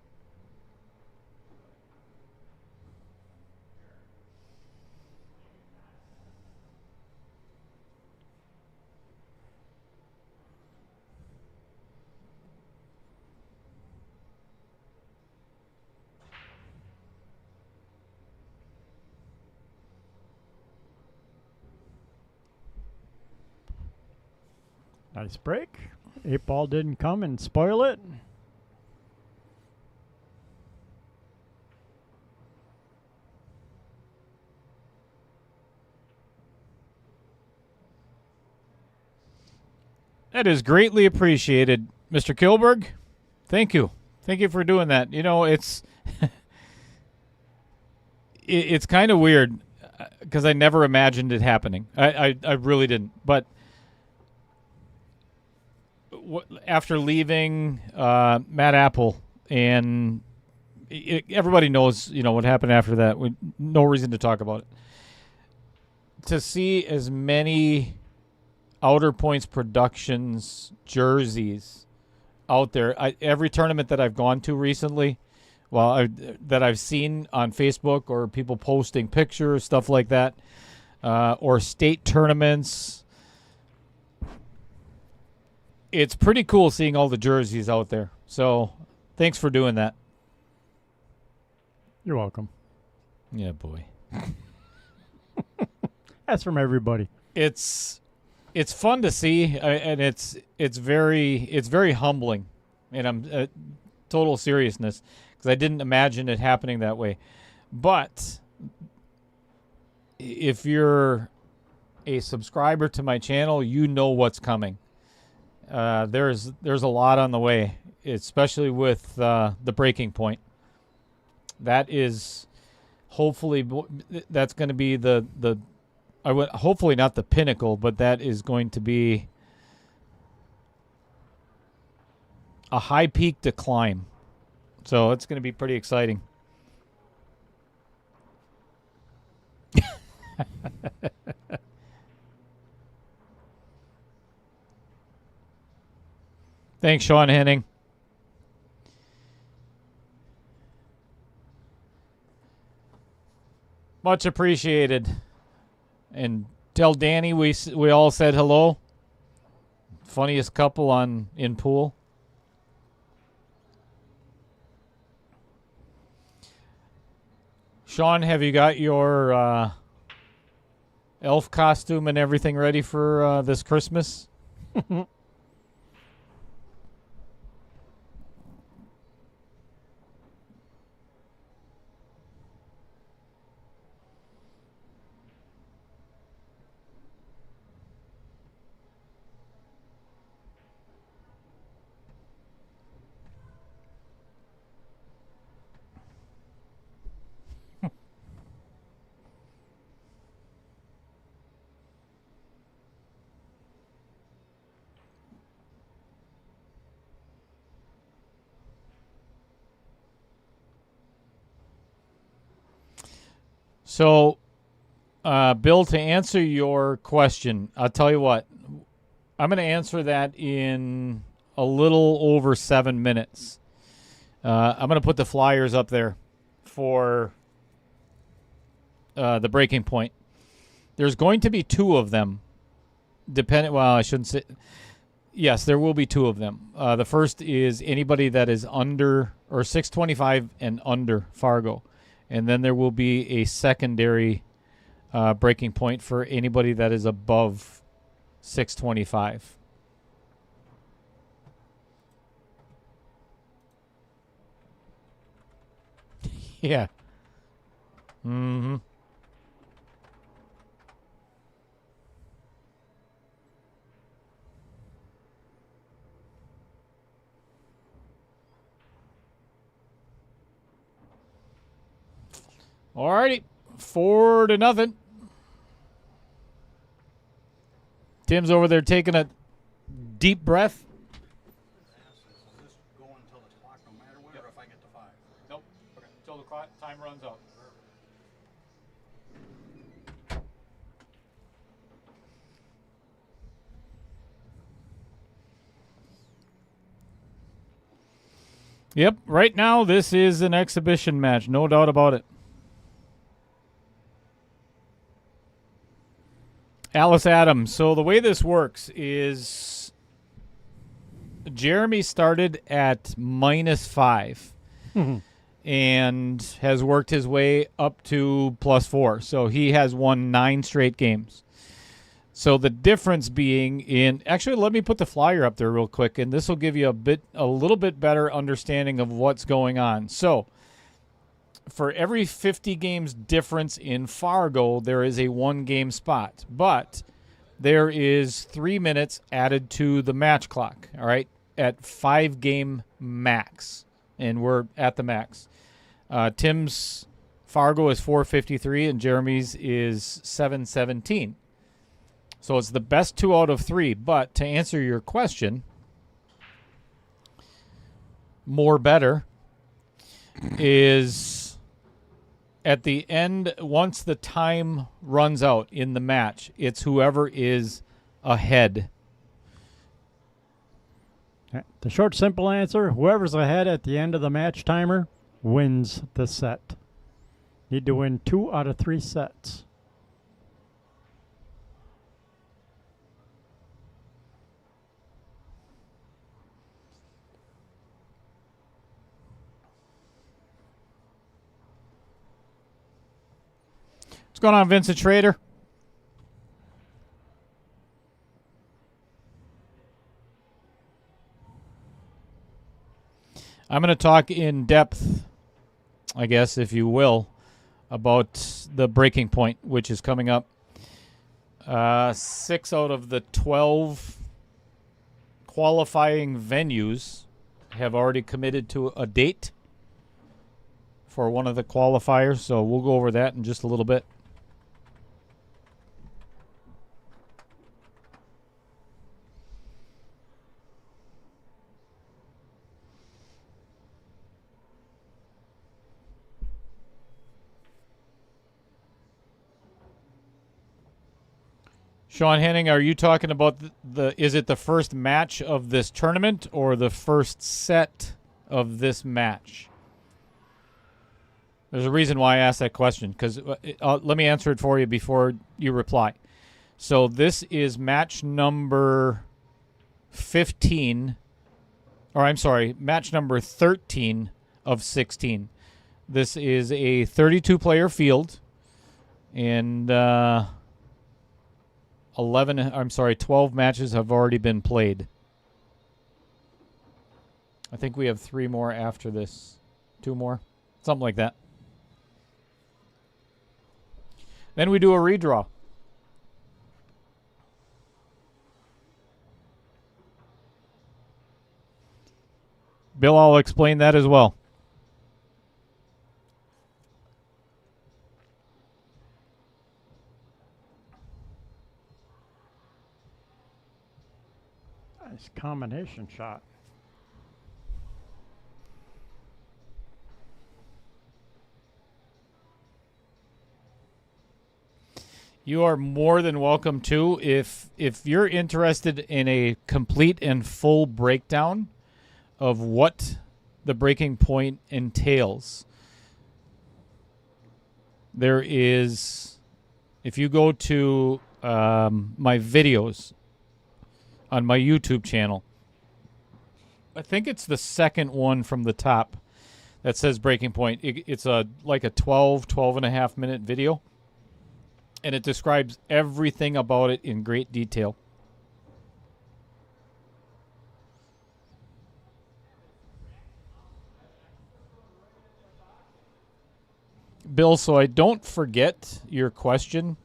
Nice break. 8-ball didn't come and spoil it. That is greatly appreciated, Mr. Kilberg. Thank you. Thank you for doing that. It's it's kind of weird because I never imagined it happening. I really didn't. But after leaving Matt Apple, and everybody knows, what happened after that. No reason to talk about it. To see as many Outer Points Productions jerseys out there, every tournament that I've gone to recently, that I've seen on Facebook or people posting pictures, stuff like that, or state tournaments. It's pretty cool seeing all the jerseys out there. So, thanks for doing that. You're welcome. Yeah, boy. That's from everybody. It's fun to see, and it's very humbling, and I'm total seriousness, because I didn't imagine it happening that way. But if you're a subscriber to my channel, you know what's coming. There's a lot on the way, especially with the breaking point. That is hopefully that's going to be hopefully not the pinnacle, but that is going to be a high peak to climb. So it's going to be pretty exciting. Thanks, Sean Henning. Much appreciated. And tell Danny we all said hello. Funniest couple in pool. Sean, have you got your elf costume and everything ready for this Christmas? So, Bill, to answer your question, I'll tell you what. I'm going to answer that in a little over 7 minutes. I'm going to put the flyers up there for the breaking point. There's going to be 2 of them. Well, I shouldn't say. Yes, there will be 2 of them. The first is anybody that is under or 625 and under Fargo. And then there will be a secondary breaking point for anybody that is above 625. Yeah. Mm-hmm. Alrighty, 4-0. Tim's over there taking a deep breath. Nope. Okay. Until the time runs out. Yep. Right now, this is an exhibition match. No doubt about it. Alice Adams. So the way this works is Jeremy started at -5 and has worked his way up to +4. So he has won 9 straight games. So the difference being actually, let me put the flyer up there real quick, and this will give you a little bit better understanding of what's going on. So for every 50 games difference in Fargo, there is a 1-game spot. But there is 3 minutes added to the match clock, all right, at 5-game max. And we're at the max. Tim's Fargo is 453, and Jeremy's is 717. So it's the best 2 out of 3. But to answer your question, more better is at the end, once the time runs out in the match, it's whoever is ahead. The short, simple answer, whoever's ahead at the end of the match timer wins the set. Need to win 2 out of 3 sets. What's going on, Vincent Schrader? I'm going to talk in depth, I guess, if you will, about the breaking point, which is coming up. 6 out of the 12 qualifying venues have already committed to a date for one of the qualifiers, so we'll go over that in just a little bit. Sean Henning, are you talking about is it the first match of this tournament or the first set of this match? There's a reason why I asked that question, because let me answer it for you before you reply. So this is match number 15, or I'm sorry, match number 13 of 16. This is a 32-player field, and 12 matches have already been played. I think we have 3 more after this. 2 more, something like that. Then we do a redraw. Bill, I'll explain that as well. Nice combination shot. You are more than welcome to. If you're interested in a complete and full breakdown of what the breaking point entails, there is, if you go to my videos on my YouTube channel, I think it's the second one from the top that says breaking point. It's like a 12 and a half minute video, and it describes everything about it in great detail. Bill, so I don't forget your question,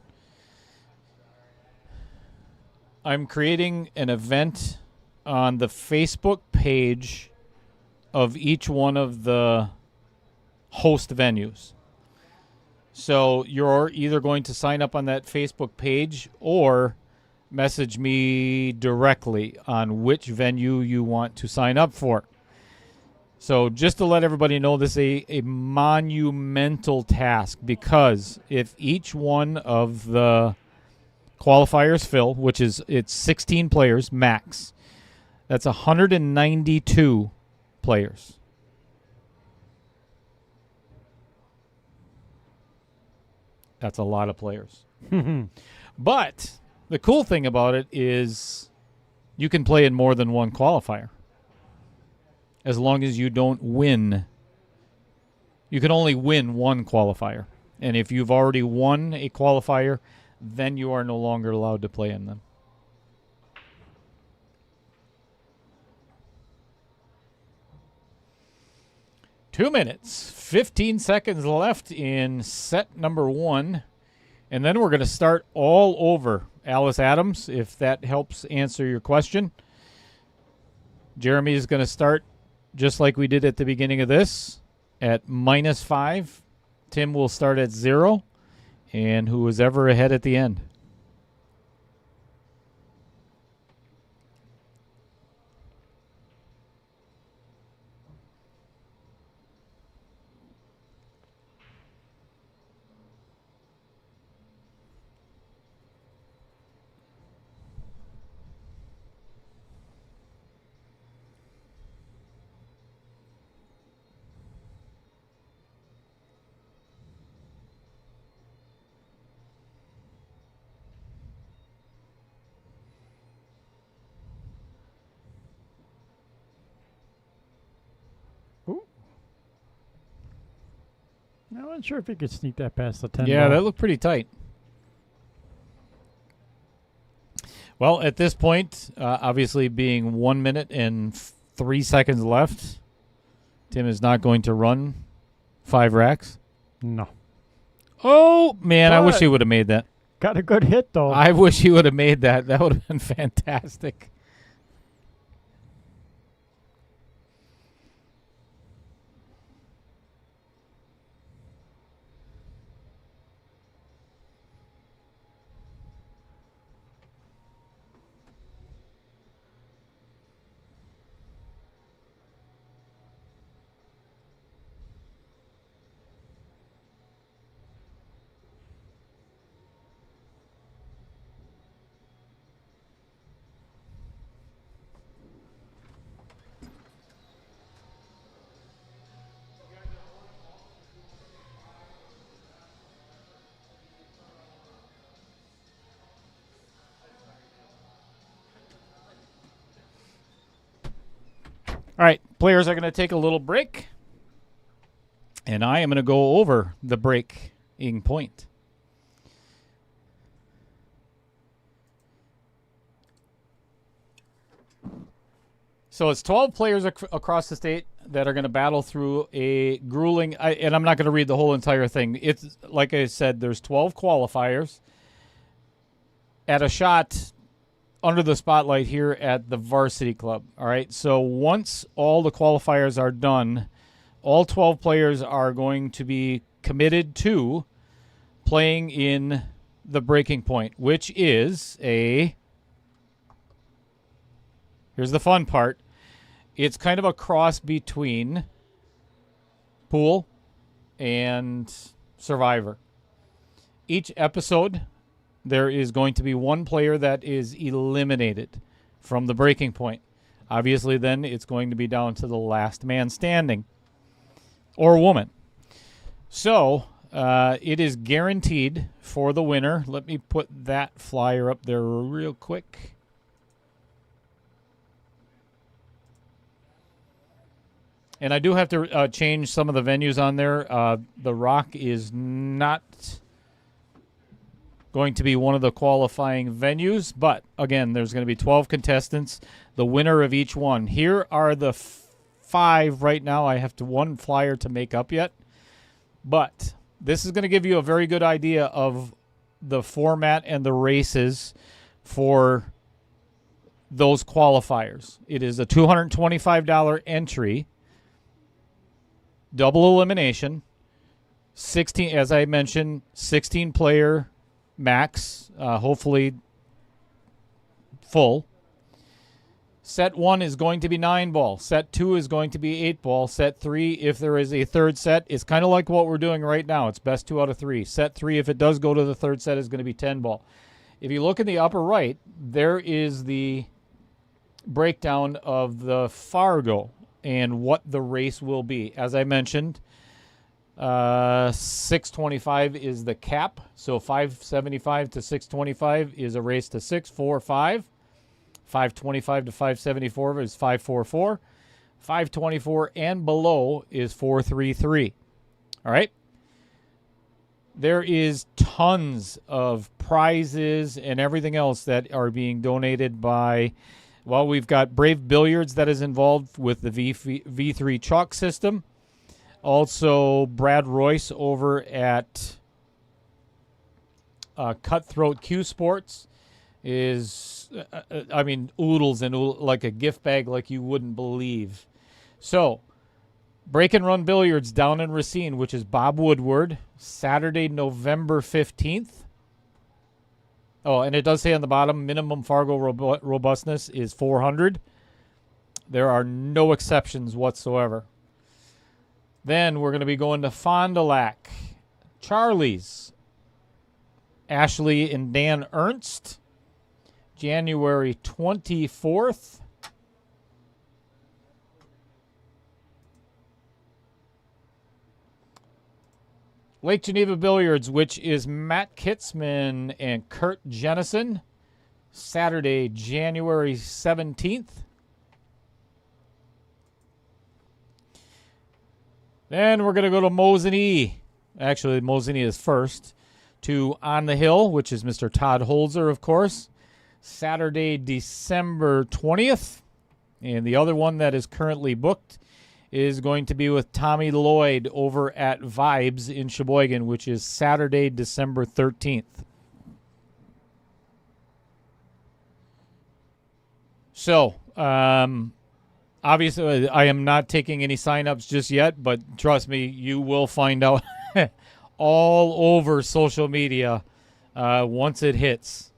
I'm creating an event on the Facebook page of each one of the host venues. So you're either going to sign up on that Facebook page or message me directly on which venue you want to sign up for. So just to let everybody know, this is a monumental task, because if each one of the qualifiers fill, which is it's 16 players max, that's 192 players. That's a lot of players. But the cool thing about it is you can play in more than one qualifier, as long as you don't win. You can only win one qualifier. And if you've already won a qualifier, then you are no longer allowed to play in them. Two minutes, 15 seconds left in set number 1. And then we're going to start all over. Alice Adams, if that helps answer your question. Jeremy is going to start just like we did at the beginning of this at -5. Tim will start at 0. And who was ever ahead at the end. I wasn't sure if he could sneak that past the 10. Yeah, ball. that looked pretty tight. Well, at this point, obviously being 1 minute and 3 seconds left, Tim is not going to run 5 racks. No. Oh, man, I wish But- he would have made that. Got a good hit, though. I wish he would have made that. That would have been fantastic. All right, players are going to take a little break, and I am going to go over the breaking point. So it's 12 players across the state that are going to battle through a grueling, and I'm not going to read the whole entire thing. It's like I said, there's 12 qualifiers at a shot under the spotlight here at the Varsity Club. All right, so once all the qualifiers are done, all 12 players are going to be committed to playing in the breaking point, which is here's the fun part. It's kind of a cross between pool and Survivor. Each episode, there is going to be one player that is eliminated from the breaking point. Obviously, then it's going to be down to the last man standing or woman. So it is guaranteed for the winner. Let me put that flyer up there real quick. And I do have to change some of the venues on there. The Rock is not going to be one of the qualifying venues. But, again, there's going to be 12 contestants, the winner of each one. Here are the 5 right now. I have one flyer to make up yet. But this is going to give you a very good idea of the format and the races for those qualifiers. It is a $225 entry. Double elimination, 16, as I mentioned, 16-player max, hopefully full. Set 1 is going to be 9-ball. Set 2 is going to be 8-ball. Set 3, if there is a third set, it's kind of like what we're doing right now. It's best 2 out of 3. Set 3, if it does go to the third set, is going to be 10-ball. If you look in the upper right, there is the breakdown of the Fargo and what the race will be. As I mentioned, 625 is the cap. So 575 to 625 is a race to 645. 525 to 574 is 544. 524 and below is 433. All right? There is tons of prizes and everything else that are being donated by... Well, we've got Brave Billiards that is involved with the V3 chalk system. Also, Brad Royce over at Cutthroat Q Sports is, oodles and like a gift bag like you wouldn't believe. So, Break and Run Billiards down in Racine, which is Bob Woodward, Saturday, November 15th. Oh, and it does say on the bottom, minimum Fargo robustness is 400. There are no exceptions whatsoever. Then we're going to be going to Fond du Lac. Charlie's. Ashley and Dan Ernst. January 24th. Lake Geneva Billiards, which is Matt Kitzman and Kurt Jennison, Saturday, January 17th. Then we're going to go to Mosinee. Actually, Mosinee is first. To On the Hill, which is Mr. Todd Holzer, of course, Saturday, December 20th. And the other one that is currently booked is going to be with Tommy Lloyd over at Vibes in Sheboygan, which is Saturday, December 13th. So, obviously, I am not taking any sign-ups just yet, but trust me, you will find out all over social media once it hits.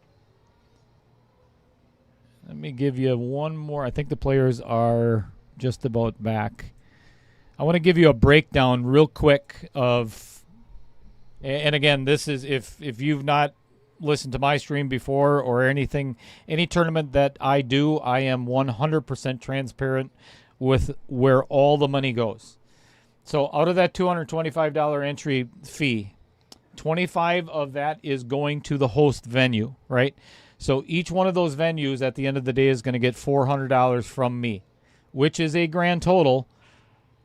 Let me give you one more. I think the players are just about back. I want to give you a breakdown real quick of, and again, this is if you've not listened to my stream before or anything, any tournament that I do, I am 100% transparent with where all the money goes. So out of that $225 entry fee, 25 of that is going to the host venue, right? So each one of those venues at the end of the day is going to get $400 from me. which is a grand total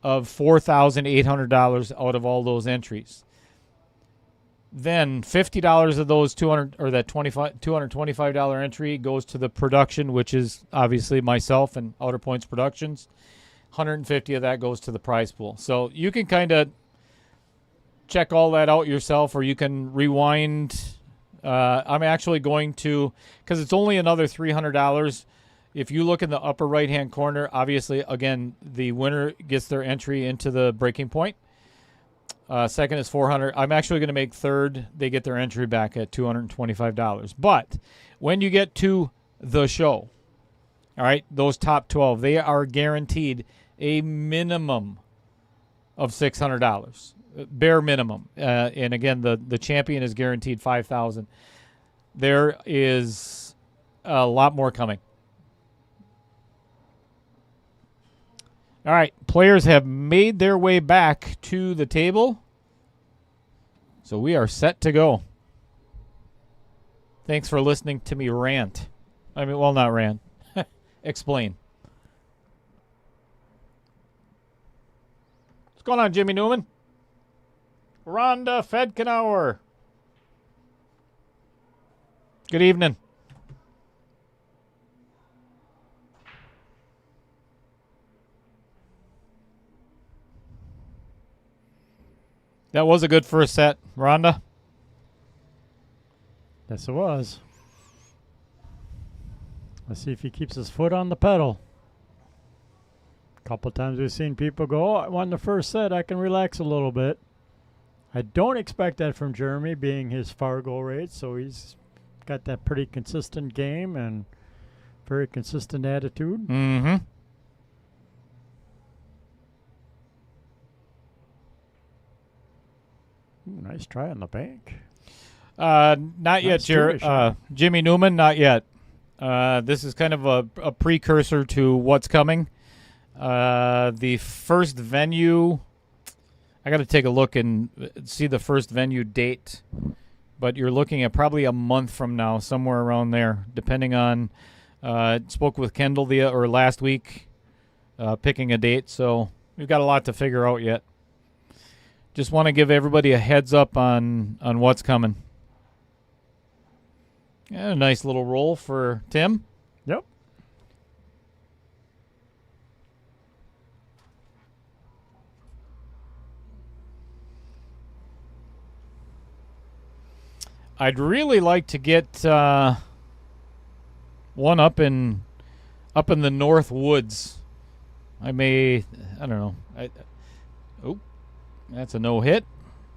of $4,800 out of all those entries. Then $50 of those $225 entry goes to the production, which is obviously myself and Outer Points Productions. $150 of that goes to the prize pool. So you can kind of check all that out yourself, or you can rewind. I'm actually going to, because it's only another $300. If you look in the upper right-hand corner, obviously, again, the winner gets their entry into the breaking point. Second is $400. I'm actually going to make third. They get their entry back at $225. But when you get to the show, all right, those top 12, they are guaranteed a minimum of $600, bare minimum. And again, the champion is guaranteed $5,000. There is a lot more coming. All right, players have made their way back to the table, so we are set to go. Thanks for listening to me rant. Not rant. Explain. What's going on, Jimmy Newman? Rhonda Fedkenheuer. Good evening. That was a good first set, Rhonda. Yes, it was. Let's see if he keeps his foot on the pedal. A couple times we've seen people go, I won the first set, I can relax a little bit. I don't expect that from Jeremy, being his Fargo rate, so he's got that pretty consistent game and very consistent attitude. Mm-hmm. Ooh, nice try on the bank. Not yet, Jimmy Newman, not yet. This is kind of a precursor to what's coming. The first venue, I got to take a look and see the first venue date, but you're looking at probably a month from now, somewhere around there, depending on, spoke with Kendall last week, picking a date, so we've got a lot to figure out yet. Just want to give everybody a heads up on what's coming. Yeah, a nice little roll for Tim. Yep. I'd really like to get one up in the North Woods. I don't know. That's a no hit.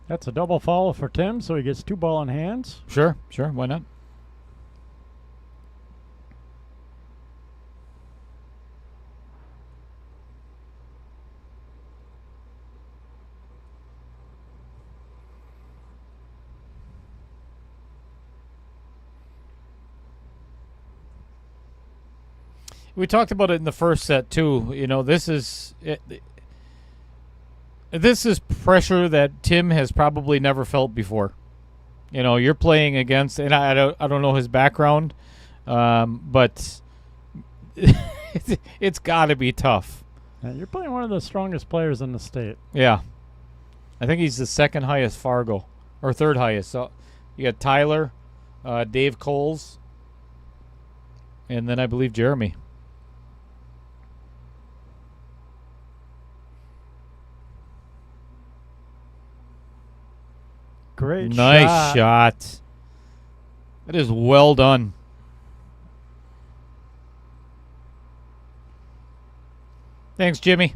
That's a double follow for Tim, so he gets 2 ball in hands. Sure, why not? We talked about it in the first set too. You know, this is pressure that Tim has probably never felt before. You know, you're playing against, and I don't know his background, but it's got to be tough. And you're playing one of the strongest players in the state. Yeah, I think he's the second highest Fargo, or third highest. So you got Tyler, Dave Coles, and then I believe Jeremy. Great nice shot. That is well done. Thanks, Jimmy.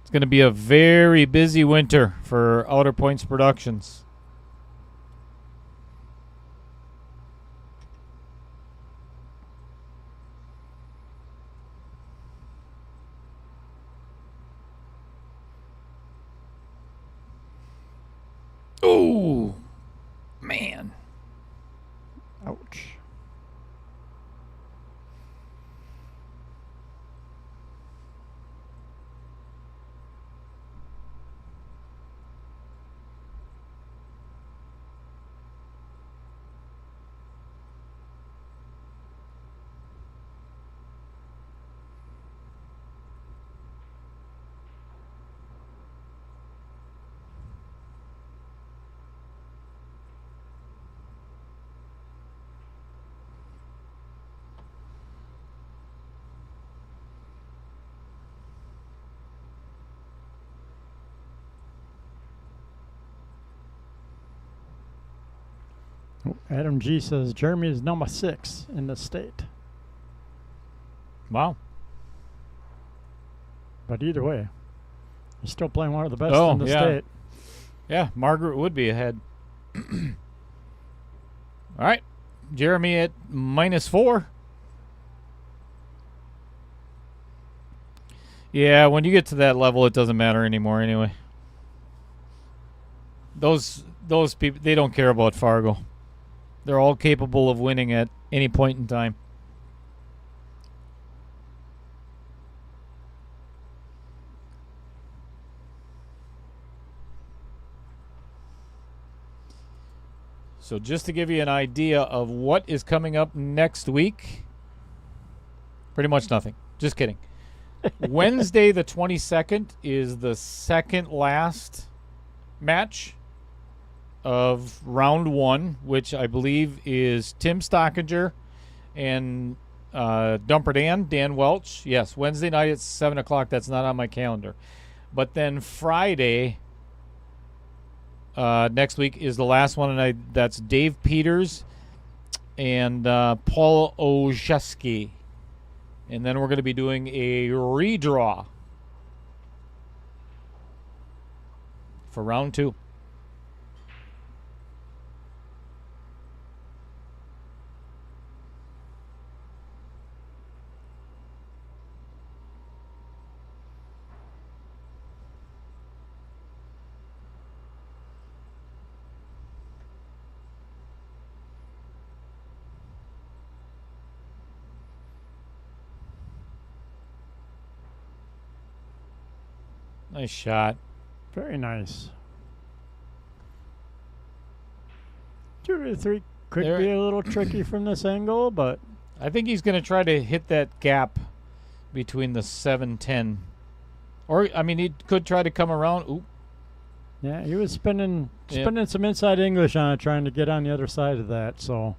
It's going to be a very busy winter for Outer Points Productions. Oh, man. Ouch. Adam G says Jeremy is number 6 in the state. Wow. But either way, he's still playing one of the best Oh, in the yeah. state. Yeah, Margaret would be ahead. All right. Jeremy at -4. Yeah, when you get to that level, it doesn't matter anymore anyway. Those people, they don't care about Fargo. They're all capable of winning at any point in time. So just to give you an idea of what is coming up next week, pretty much nothing. Just kidding. Wednesday the 22nd is the second last match of round 1, which I believe is Tim Stockinger and Dumper Dan Welch. Yes, Wednesday night at 7 o'clock. That's not on my calendar. But then Friday next week is the last one, and that's Dave Peters and Paul Ojeski. And then we're going to be doing a redraw for round 2. Nice shot. Very nice. 2 to 3 could There- be a little tricky from this angle, but I think he's going to try to hit that gap between the 7-10. Or, I mean, he could try to come around. Ooh. yeah, he was spinning Yep. some inside English on it, trying to get on the other side of that. So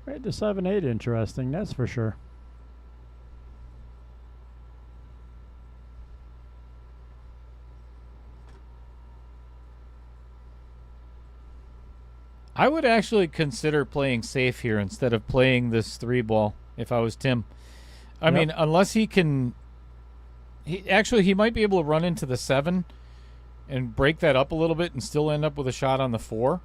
made the 7-8 interesting, that's for sure. I would actually consider playing safe here instead of playing this 3-ball if I was Tim. I Yep. mean, unless he can... He might be able to run into the 7 and break that up a little bit and still end up with a shot on the 4.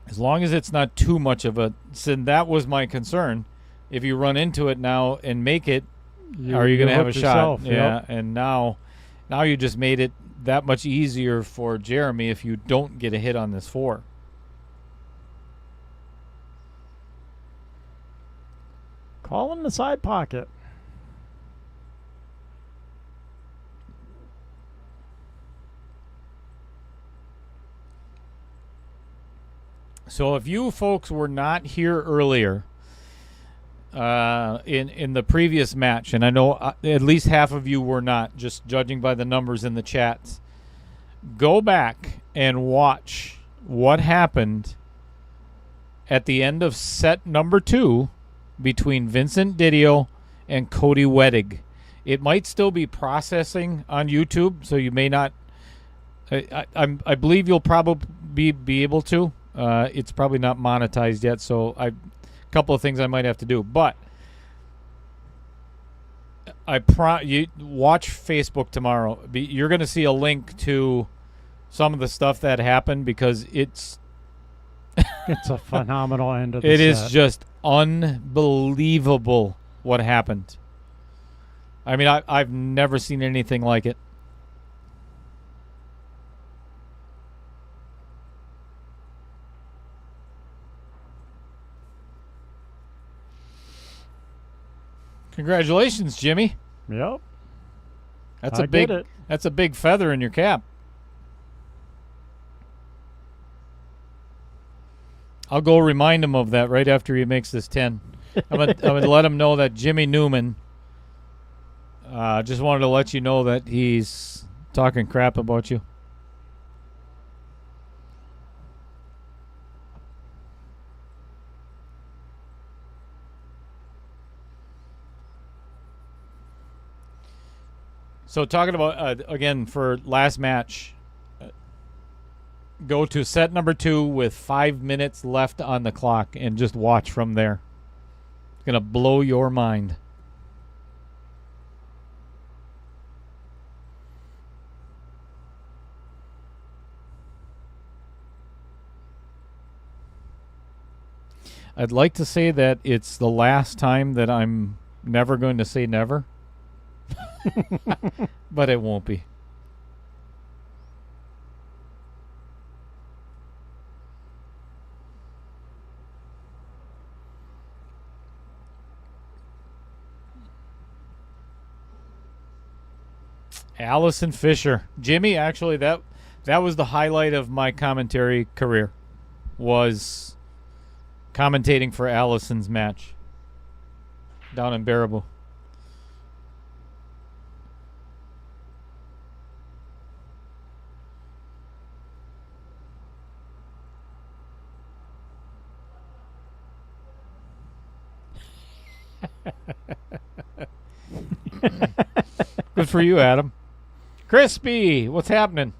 As long as it's not too much of a... So that was my concern. If you run into it now and make it, are you going to have a hooked shot? yourself, Yeah, yep. and now you just made it that much easier for Jeremy if you don't get a hit on this 4. Call in the side pocket. So if you folks were not here earlier in the previous match, and I know at least half of you were not, just judging by the numbers in the chats, go back and watch what happened at the end of set number 2 between Vincent Didio and Cody Wedig. It might still be processing on YouTube, so you may not. I believe you'll probably be able to. It's probably not monetized yet, so a couple of things I might have to do. But you watch Facebook tomorrow. You're going to see a link to some of the stuff that happened because it's It's a phenomenal end of the it set. is just unbelievable what happened. I mean, I've never seen anything like it. Congratulations, Jimmy. Yep. That's I a big get it. that's a big feather in your cap. I'll go remind him of that right after he makes this 10. I'm gonna let him know that Jimmy Newman just wanted to let you know that he's talking crap about you. So talking about, again, for last match, go to set number 2 with 5 minutes left on the clock and just watch from there. It's going to blow your mind. I'd like to say that it's the last time that I'm never going to say never. But it won't be. Allison Fisher. Jimmy, actually, that was the highlight of my commentary career, was commentating for Allison's match down in Baraboo. Good for you, Adam. Crispy, what's happening?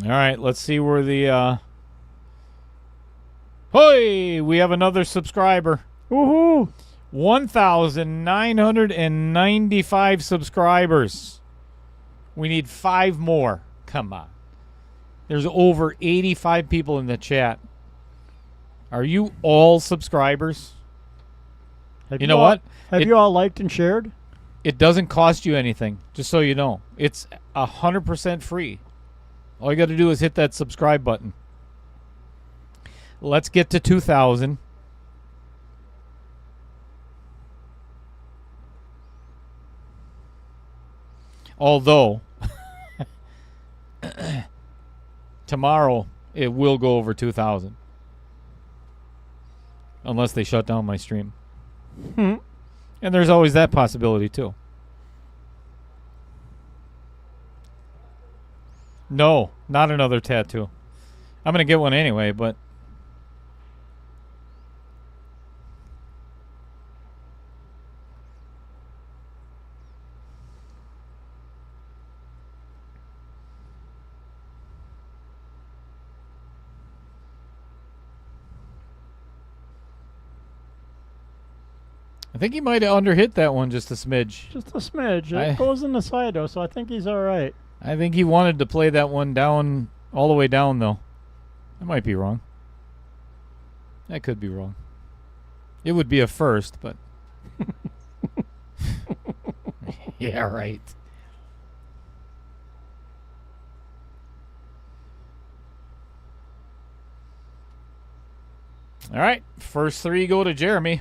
All right, let's see where the Hoy, we have another subscriber. Woohoo! 1,995 subscribers. We need 5 more. Come on. There's over 85 people in the chat. Are you all subscribers? You know what? Have you all liked and shared? It doesn't cost you anything, just so you know. It's 100% free. All you got to do is hit that subscribe button. Let's get to 2,000. Although, tomorrow it will go over 2,000. Unless they shut down my stream. And there's always that possibility, too. No, not another tattoo. I'm going to get one anyway, but... I think he might have underhit that one just a smidge. Just a smidge. It goes in the side, though, so I think he's all right. I think he wanted to play that one down, all the way down, though. I might be wrong. I could be wrong. It would be a first, but... Yeah, right. All right, first 3 go to Jeremy.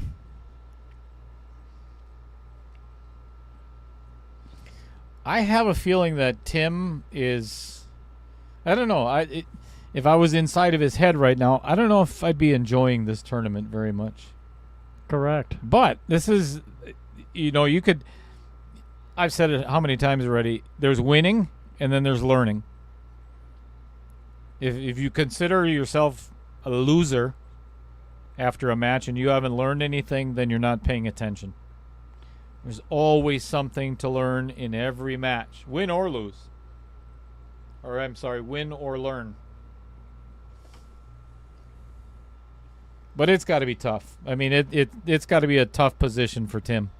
I have a feeling that Tim is... I don't know. If I was inside of his head right now, I don't know if I'd be enjoying this tournament very much. Correct. But this is... You know, you could... I've said it how many times already. There's winning, and then there's learning. If you consider yourself a loser after a match and you haven't learned anything, then you're not paying attention. There's always something to learn in every match, win or lose. Or I'm sorry, win or learn. But it's got to be tough. I mean, it's got to be a tough position for Tim.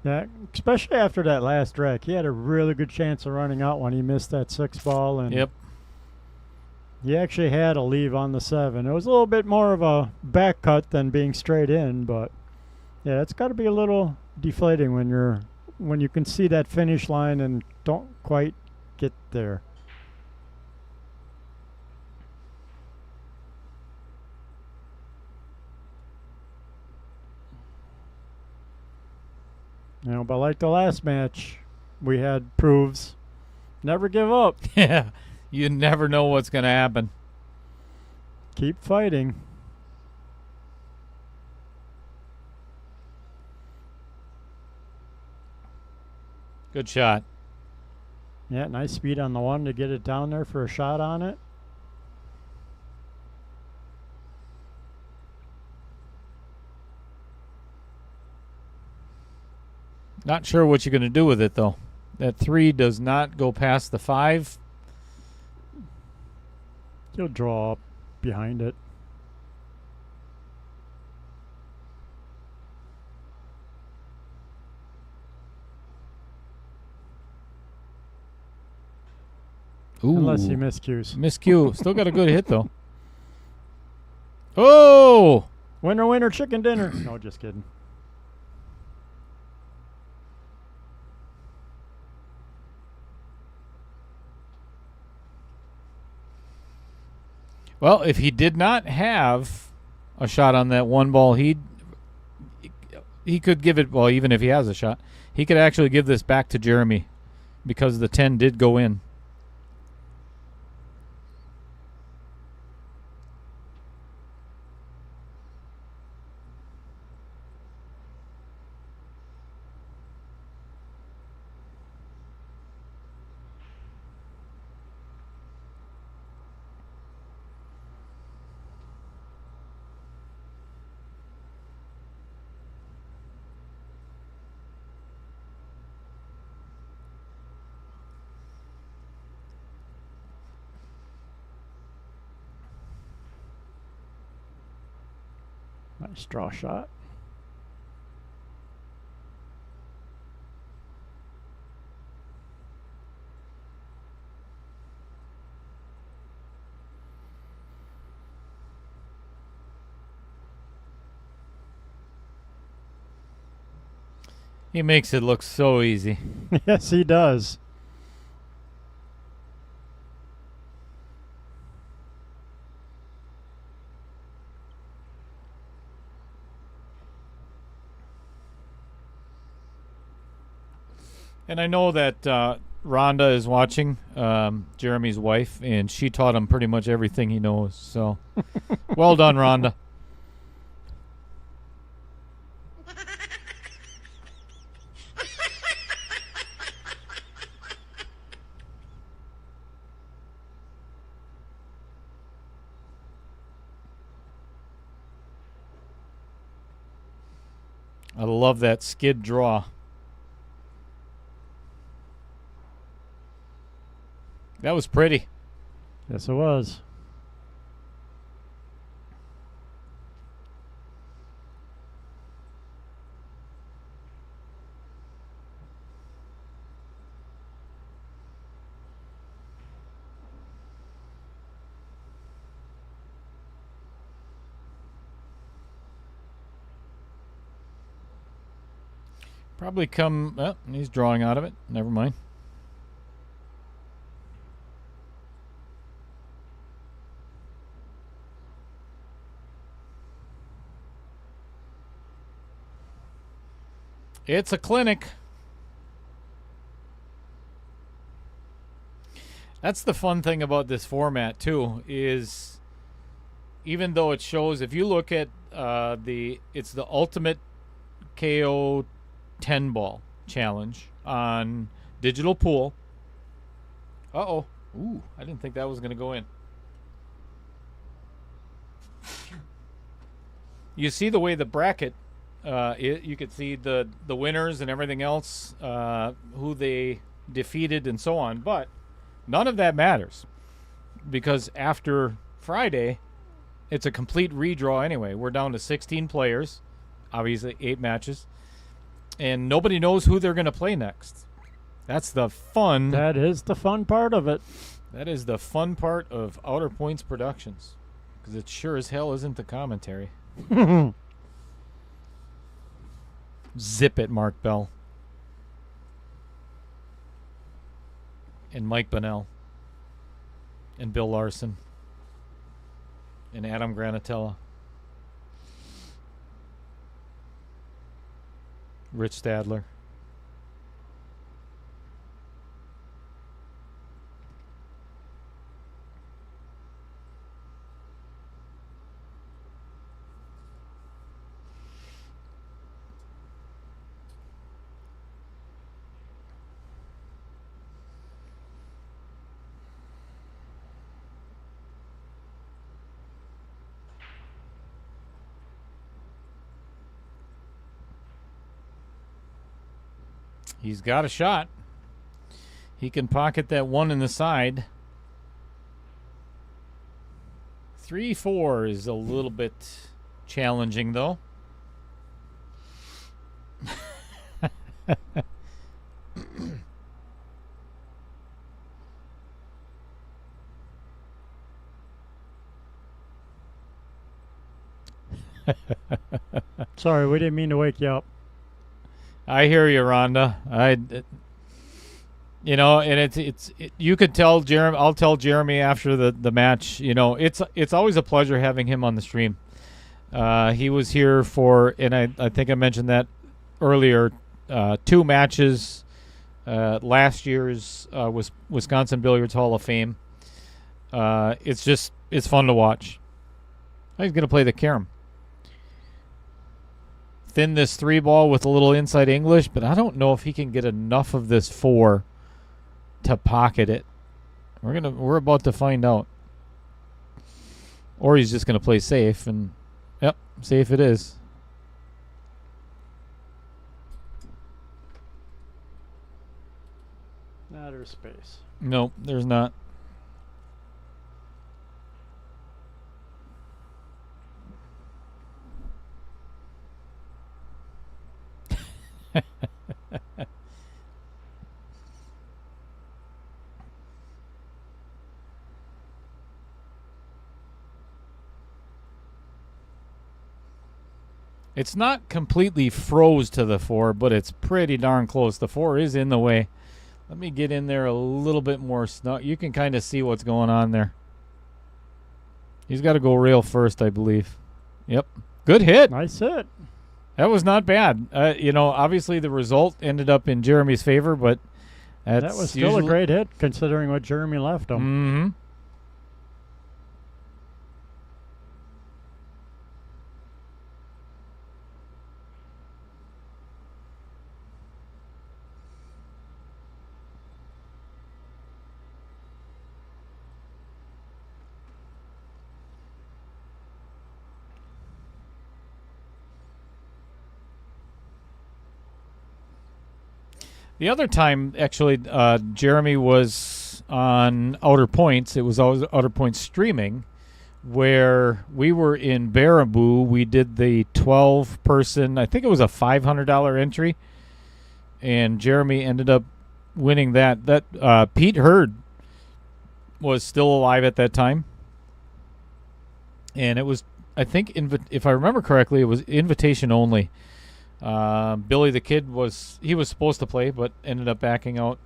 Yeah, especially after that last wreck. He had a really good chance of running out when he missed that 6 ball. And yep. He actually had a leave on the 7. It was a little bit more of a back cut than being straight in, but yeah, it's got to be a little deflating when you can see that finish line and don't quite get there. You know, but like the last match, we had proves. Never give up. Yeah, you never know what's going to happen. Keep fighting. Good shot. Yeah, nice speed on the one to get it down there for a shot on it. Not sure what you're going to do with it, though. That 3 does not go past the 5. He'll draw up behind it. Ooh. Unless he miscues. Miscue. Still got a good hit, though. Oh! Winner, winner, chicken dinner. No, just kidding. Well, if he did not have a shot on that one ball, he could give it, well, even if he has a shot, he could actually give this back to Jeremy because the 10 did go in. Nice draw shot. He makes it look so easy. Yes, he does. And I know that Rhonda is watching, Jeremy's wife, and she taught him pretty much everything he knows. So, well done, Rhonda. I love that skid draw. That was pretty. Yes, it was. Probably come. Oh, he's drawing out of it. Never mind. It's a clinic. That's the fun thing about this format too, is even though it shows, if you look at it's the ultimate KO 10 ball challenge on digital pool. Uh-oh. Ooh, I didn't think that was going to go in. You see the way the bracket, you could see the winners and everything else, who they defeated and so on, but none of that matters because after Friday, it's a complete redraw anyway. We're down to 16 players, obviously 8 matches, and nobody knows who they're going to play next. That's the fun. That is the fun part of it. That is the fun part of Outer Points Productions, because it sure as hell isn't the commentary. Zip it, Mark Bell. And Mike Bunnell. And Bill Larson. And Adam Granatella. Rich Stadler. He's got a shot. He can pocket that one in the side. 3-4 is a little bit challenging, though. Sorry, we didn't mean to wake you up. I hear you, Rhonda. And you could tell Jeremy. I'll tell Jeremy after the match. It's always a pleasure having him on the stream. He was here for, and I think I mentioned that earlier, 2 matches. Last year's was Wisconsin Billiards Hall of Fame. It's fun to watch. He's gonna play the carom. Thin this 3 ball with a little inside English, but I don't know if he can get enough of this 4 to pocket it. We're about to find out. Or he's just gonna play safe, and yep, safe it is. Nah, there's space. Nope, there's not. It's not completely froze to the 4, but it's pretty darn close. The 4 is in the way. Let me get in there a little bit more snug. You can kind of see what's going on there. He's got to go rail first, I believe. Yep. Good hit. Nice hit. That was not bad. Obviously the result ended up in Jeremy's favor, but that was still a great hit considering what Jeremy left him. Mm-hmm. The other time, actually, Jeremy was on Outer Points. It was always Outer Points streaming, where we were in Baraboo. We did the 12-person, I think it was a $500 entry, and Jeremy ended up winning that. Pete Hurd was still alive at that time, and it was, I think, if I remember correctly, it was invitation only. Billy the Kid was supposed to play, but ended up backing out.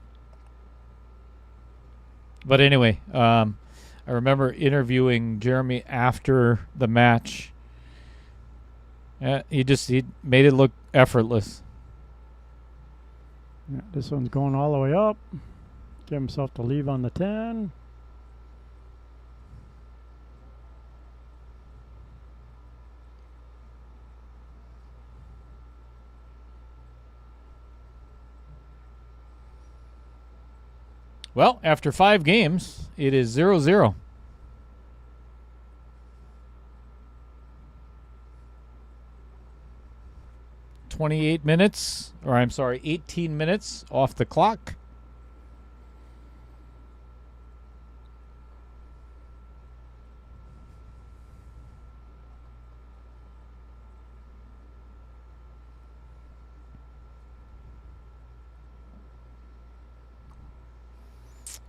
But anyway, I remember interviewing Jeremy after the match. He made it look effortless. Yeah, this one's going all the way up. Give himself to leave on the 10. Well, after 5 games, it is 0-0. $28 minutes, or I'm sorry, 18 minutes off the clock.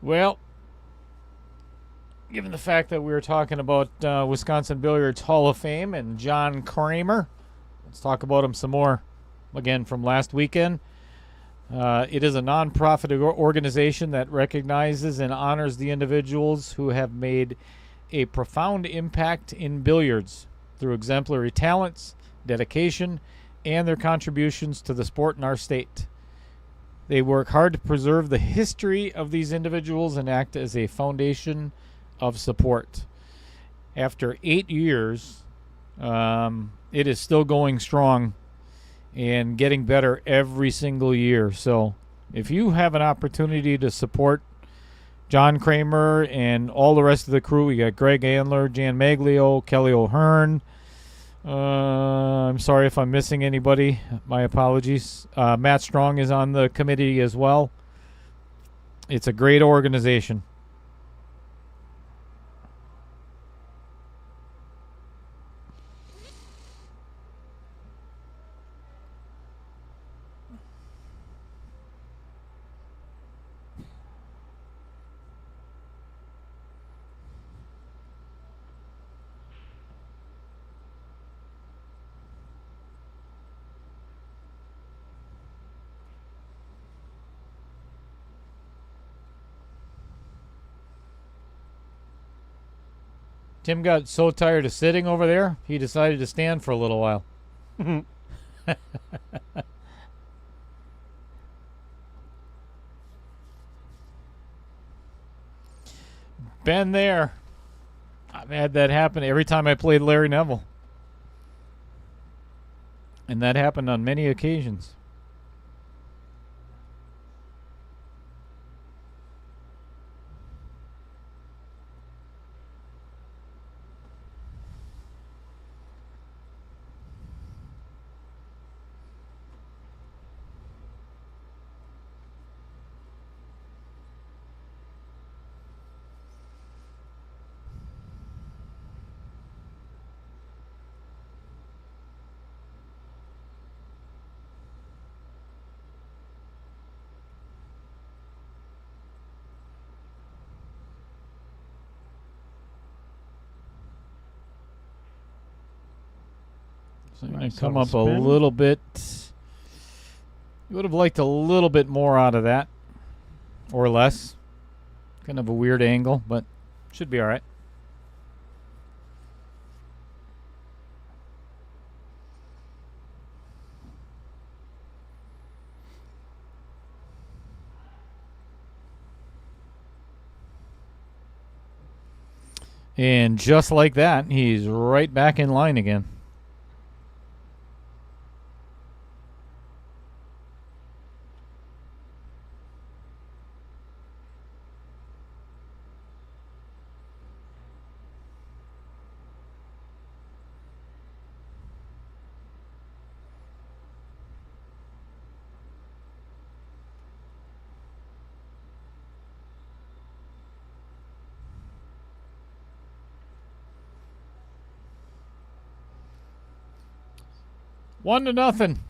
Well, given the fact that we were talking about Wisconsin Billiards Hall of Fame and John Kramer, let's talk about him some more. Again, from last weekend. It is a nonprofit organization that recognizes and honors the individuals who have made a profound impact in billiards through exemplary talents, dedication, and their contributions to the sport in our state. They work hard to preserve the history of these individuals and act as a foundation of support. After 8 years, it is still going strong and getting better every single year. So if you have an opportunity to support John Kramer and all the rest of the crew, we got Greg Andler, Jan Maglio, Kelly O'Hearn, I'm sorry if I'm missing anybody. My apologies. Matt Strong is on the committee as well. It's a great organization. Tim got so tired of sitting over there, he decided to stand for a little while. Been there. I've had that happen every time I played Larry Neville. And that happened on many occasions. So I'm going to come up a little bit. You would have liked a little bit more out of that. Or less. Kind of a weird angle, but should be all right. And just like that, he's right back in line again. One to nothing.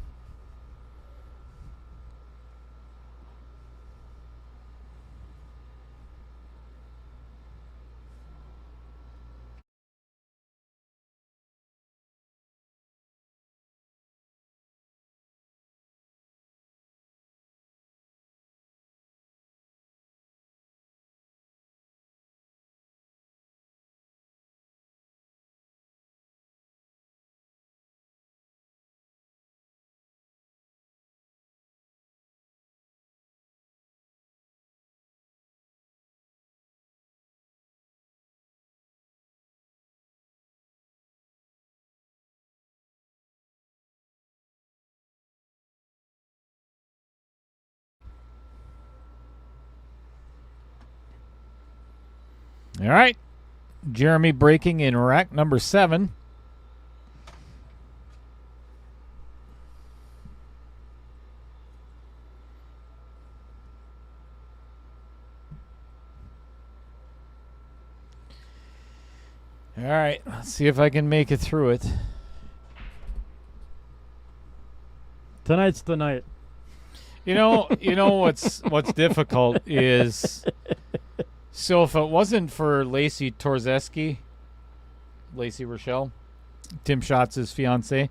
All right. Jeremy breaking in rack number 7. All right. Let's see if I can make it through it. Tonight's the night. You know what's difficult is, so if it wasn't for Lacey Torzeski, Lacey Rochelle, Tim Schatz's fiance,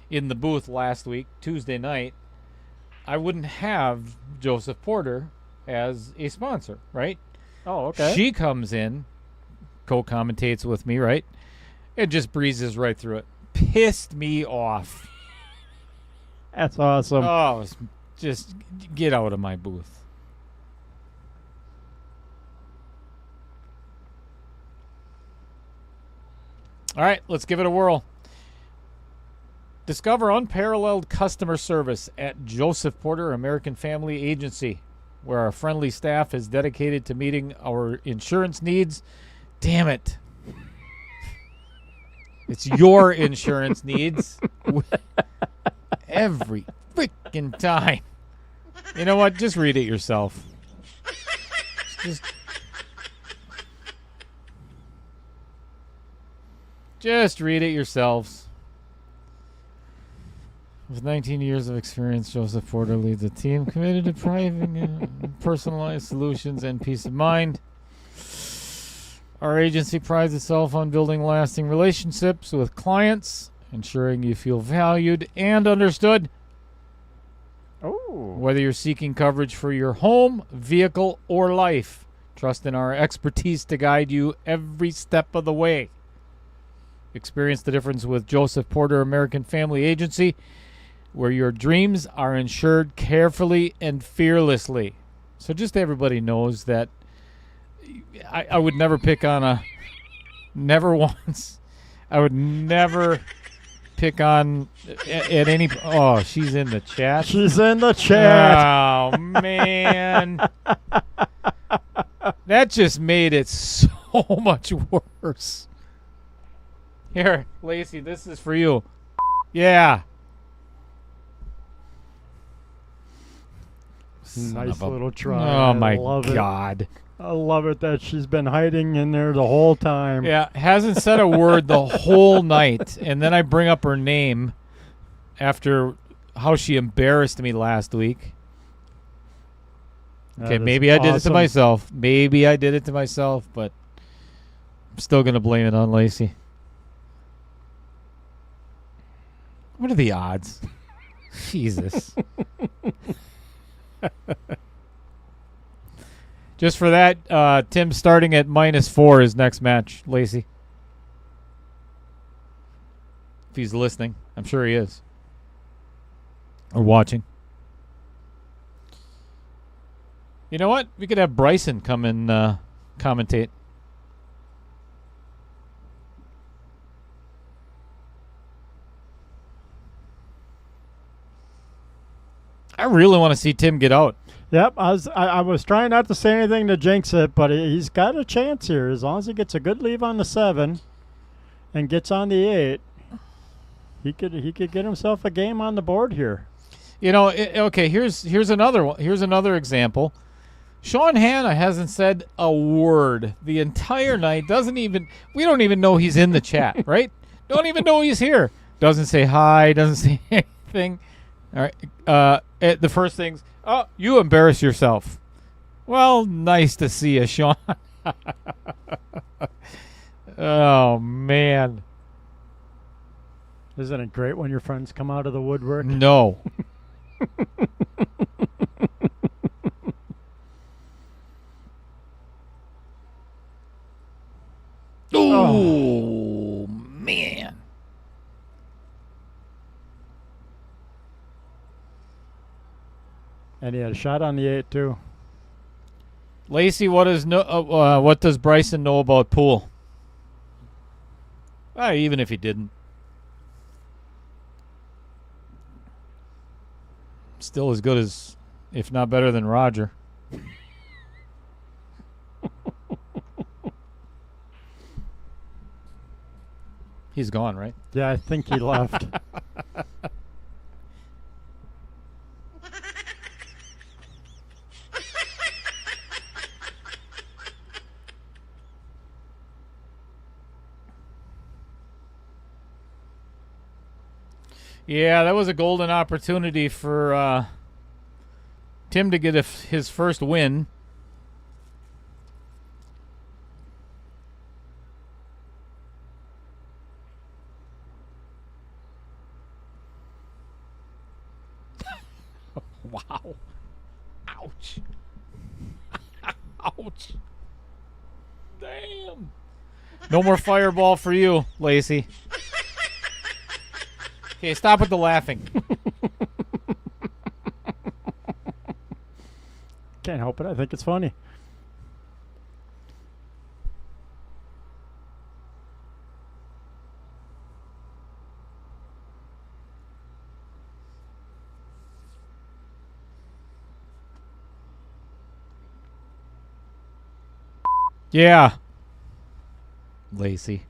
in the booth last week, Tuesday night, I wouldn't have Joseph Porter as a sponsor, right? Oh, okay. She comes in, co-commentates with me, right? It just breezes right through it. Pissed me off. That's awesome. Oh, just get out of my booth. All right, let's give it a whirl. Discover unparalleled customer service at Joseph Porter American Family Agency, where our friendly staff is dedicated to meeting our insurance needs. Damn it. It's your insurance needs. Every freaking time. You know what? Just read it yourself. Just read it yourselves. With 19 years of experience, Joseph Porter leads a team committed to providing personalized solutions and peace of mind. Our agency prides itself on building lasting relationships with clients, ensuring you feel valued and understood. Oh. Whether you're seeking coverage for your home, vehicle, or life, trust in our expertise to guide you every step of the way. Experience the difference with Joseph Porter American Family Agency, where your dreams are insured carefully and fearlessly. So just everybody knows that I would never pick on never once. I would never pick on at any. Oh, she's in the chat. She's in the chat. Oh, man. That just made it so much worse. Here, Lacey, this is for you. Yeah. Nice little try. Oh, my love God. I love it that she's been hiding in there the whole time. Yeah, hasn't said a word the whole night. And then I bring up her name after how she embarrassed me last week. Okay, maybe I did it to myself. Maybe I did it to myself, but I'm still going to blame it on Lacey. What are the odds? Jesus. Just for that, Tim's starting at -4 his next match, Lacey. If he's listening. I'm sure he is. Or watching. You know what? We could have Bryson come and commentate. I really want to see Tim get out. Yep, I was trying not to say anything to jinx it, but he's got a chance here. As long as he gets a good leave on the 7 and gets on the 8, he could get himself a game on the board here. You know, okay, here's another one. Here's another example. Sean Hanna hasn't said a word the entire night. We don't even know he's in the chat, right? Don't even know he's here. Doesn't say hi, doesn't say anything. All right. The first thing's, oh, you embarrass yourself. Well, nice to see you, Sean. Oh, man. Isn't it great when your friends come out of the woodwork? No. Oh, man. And he had a shot on the 8 too. Lacey, what does Bryson know about pool? Even if he didn't. Still as good as, if not better than Roger. He's gone, right? Yeah, I think he left. Yeah, that was a golden opportunity for Tim to get his first win. Wow. Ouch. Ouch. Damn. No more fireball for you, Lacey. Okay, stop with the laughing. Can't help it. I think it's funny. Yeah. Lacey.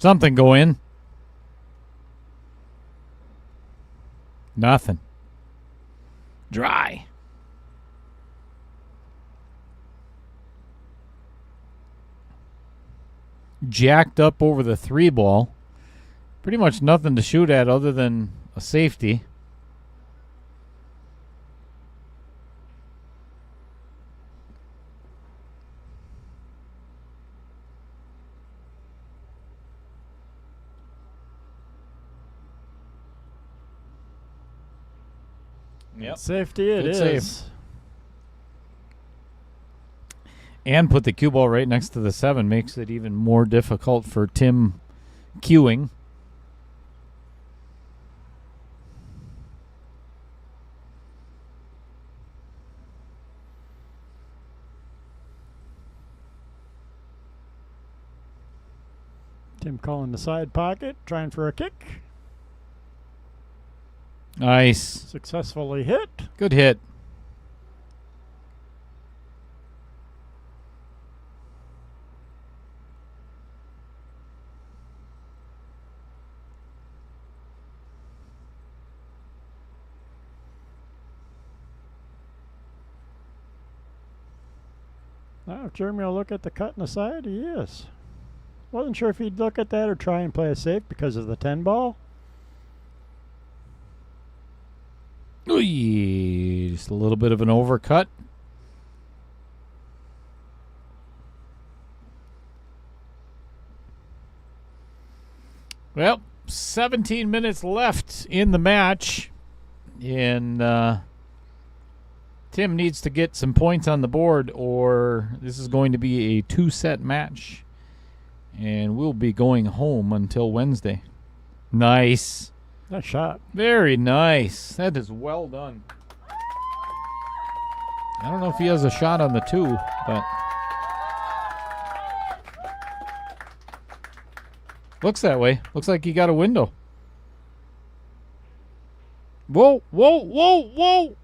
Something go in. Nothing. Dry. Jacked up over the 3 ball. Pretty much nothing to shoot at other than a safety. Yep. Safety it Good is. save. And put the cue ball right next to the 7 makes it even more difficult for Tim cueing. Tim calling the side pocket, trying for a kick. Nice. Successfully hit. Good hit. Now, if Jeremy will look at the cut in the side, he is. Wasn't sure if he'd look at that or try and play it safe because of the 10 ball. Ooh, just a little bit of an overcut. Well, 17 minutes left in the match. And Tim needs to get some points on the board or this is going to be a 2-set match. And we'll be going home until Wednesday. Nice. Nice shot. Very nice. That is well done. I don't know if he has a shot on the 2, but looks that way. Looks like he got a window. Whoa, whoa, whoa, whoa.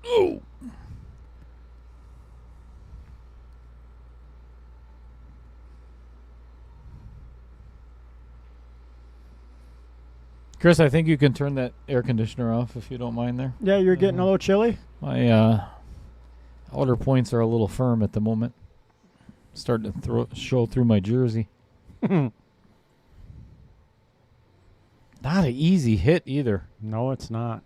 Ooh. Chris, I think you can turn that air conditioner off if you don't mind there. Yeah, you're getting a little chilly. My outer points are a little firm at the moment. Starting to show through my jersey. Not an easy hit either. No, it's not.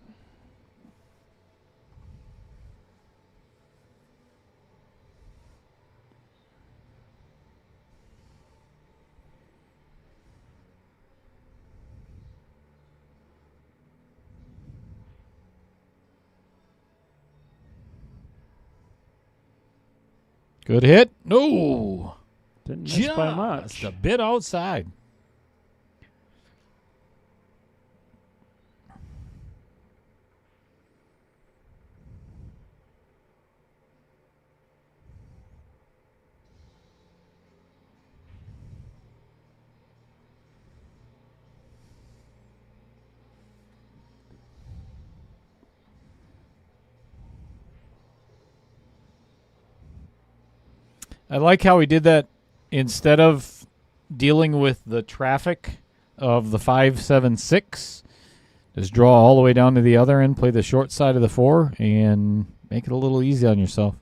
Good hit. No. Didn't miss by much. Just a bit outside. I like how he did that instead of dealing with the traffic of the 5-7-6. Just draw all the way down to the other end, play the short side of the 4, and make it a little easy on yourself.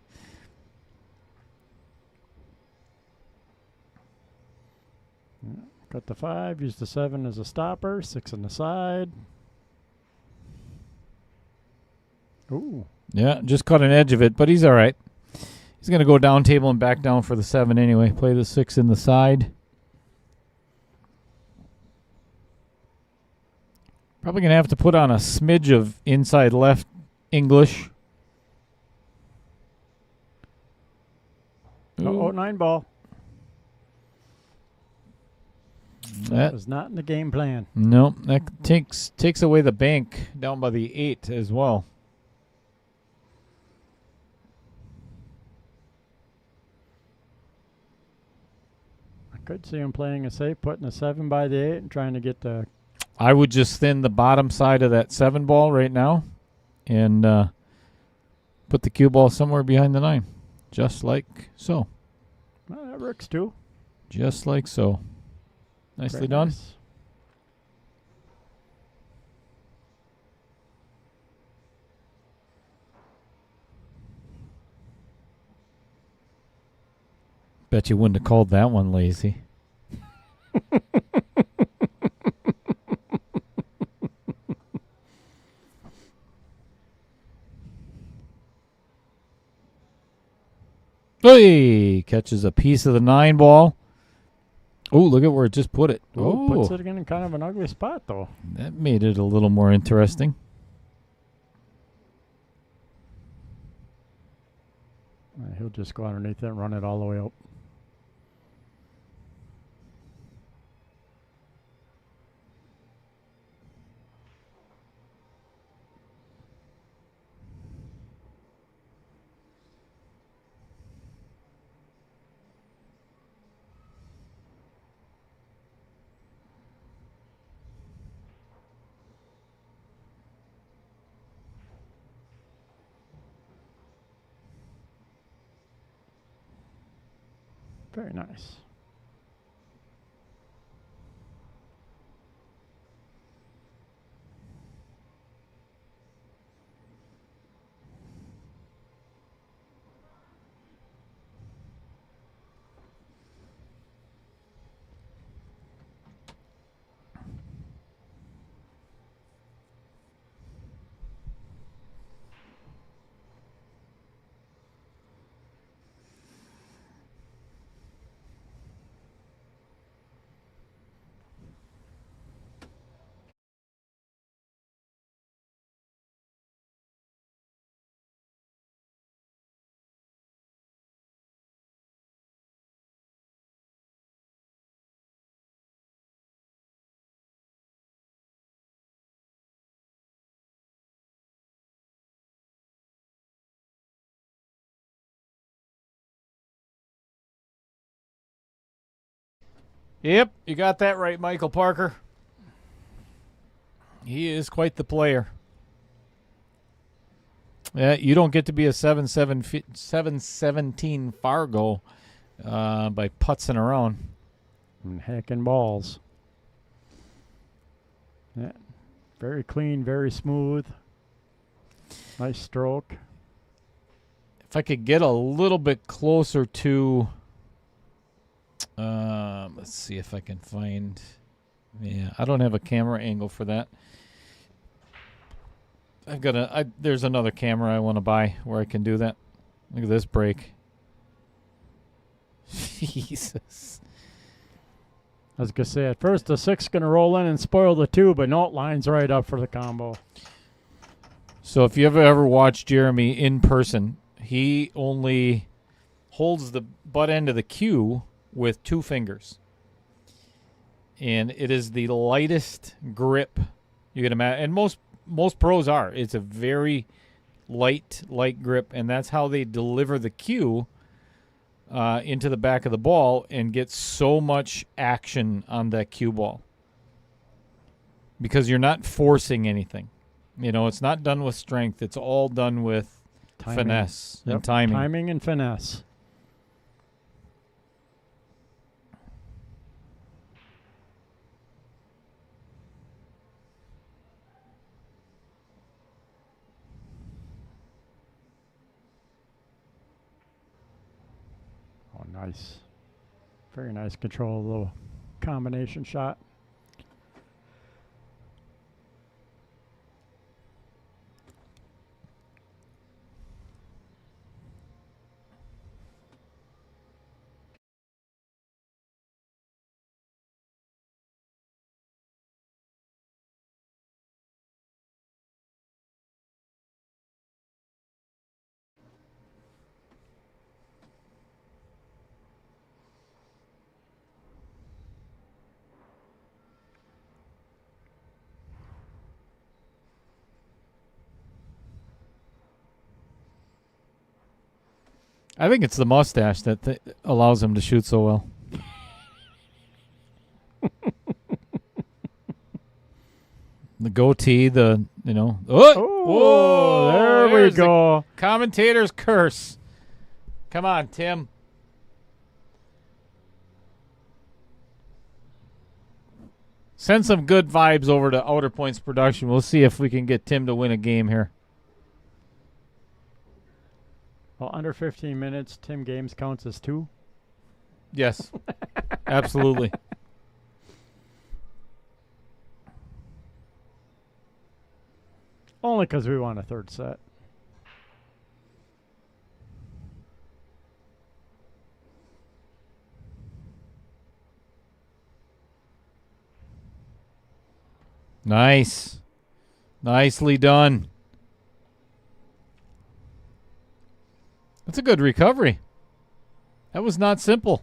Got the 5, use the 7 as a stopper, 6 on the side. Ooh. Yeah, just caught an edge of it, but he's all right. He's going to go down table and back down for the 7 anyway. Play the 6 in the side. Probably going to have to put on a smidge of inside left English. Oh, 9 ball. That That was not in the game plan. no, that takes away the bank down by the 8 as well. Could see him playing a safe, putting a 7 by the 8 and trying to get the... I would just thin the bottom side of that 7 ball right now and put the cue ball somewhere behind the 9. Just like so. Well, that works too. Just like so. Nicely Very done. nice. Bet you wouldn't have called that one lazy. Hey, catches a piece of the 9 ball. Oh, look at where it just put it. Oh, puts Oh, it in kind of an ugly spot, though. that made it a little more interesting. He'll just go underneath it and run it all the way up. Very nice. Yep, you got that right, Michael Parker. He is quite the player. Yeah, you don't get to be a 717 Fargo by putzing around. And hacking balls. Yeah. Very clean, very smooth. Nice stroke. If I could get a little bit closer to, let's see if I can find. Yeah, I don't have a camera angle for that. There's another camera I want to buy where I can do that. Look at this break. Jesus. I was going to say, at first the 6 going to roll in and spoil the 2, but no, it lines right up for the combo. So if you ever watched Jeremy in person, he only holds the butt end of the cue with 2 fingers. And it is the lightest grip you can imagine. And most pros are. It's a very light grip, and that's how they deliver the cue into the back of the ball and get so much action on that cue ball. Because you're not forcing anything. You know, it's not done with strength. It's all done with finesse and timing. Timing and finesse. Oh, nice. Very nice control, little combination shot. I think it's the mustache that allows him to shoot so well. The goatee, Oh, whoa, there we there's the go. commentator's curse. Come on, Tim. Send some good vibes over to Outer Points Production. We'll see if we can get Tim to win a game here. Well, under 15 minutes, Tim Games counts as 2. Yes, absolutely. Only because we won a third set. Nice. Nicely done. That's a good recovery. That was not simple.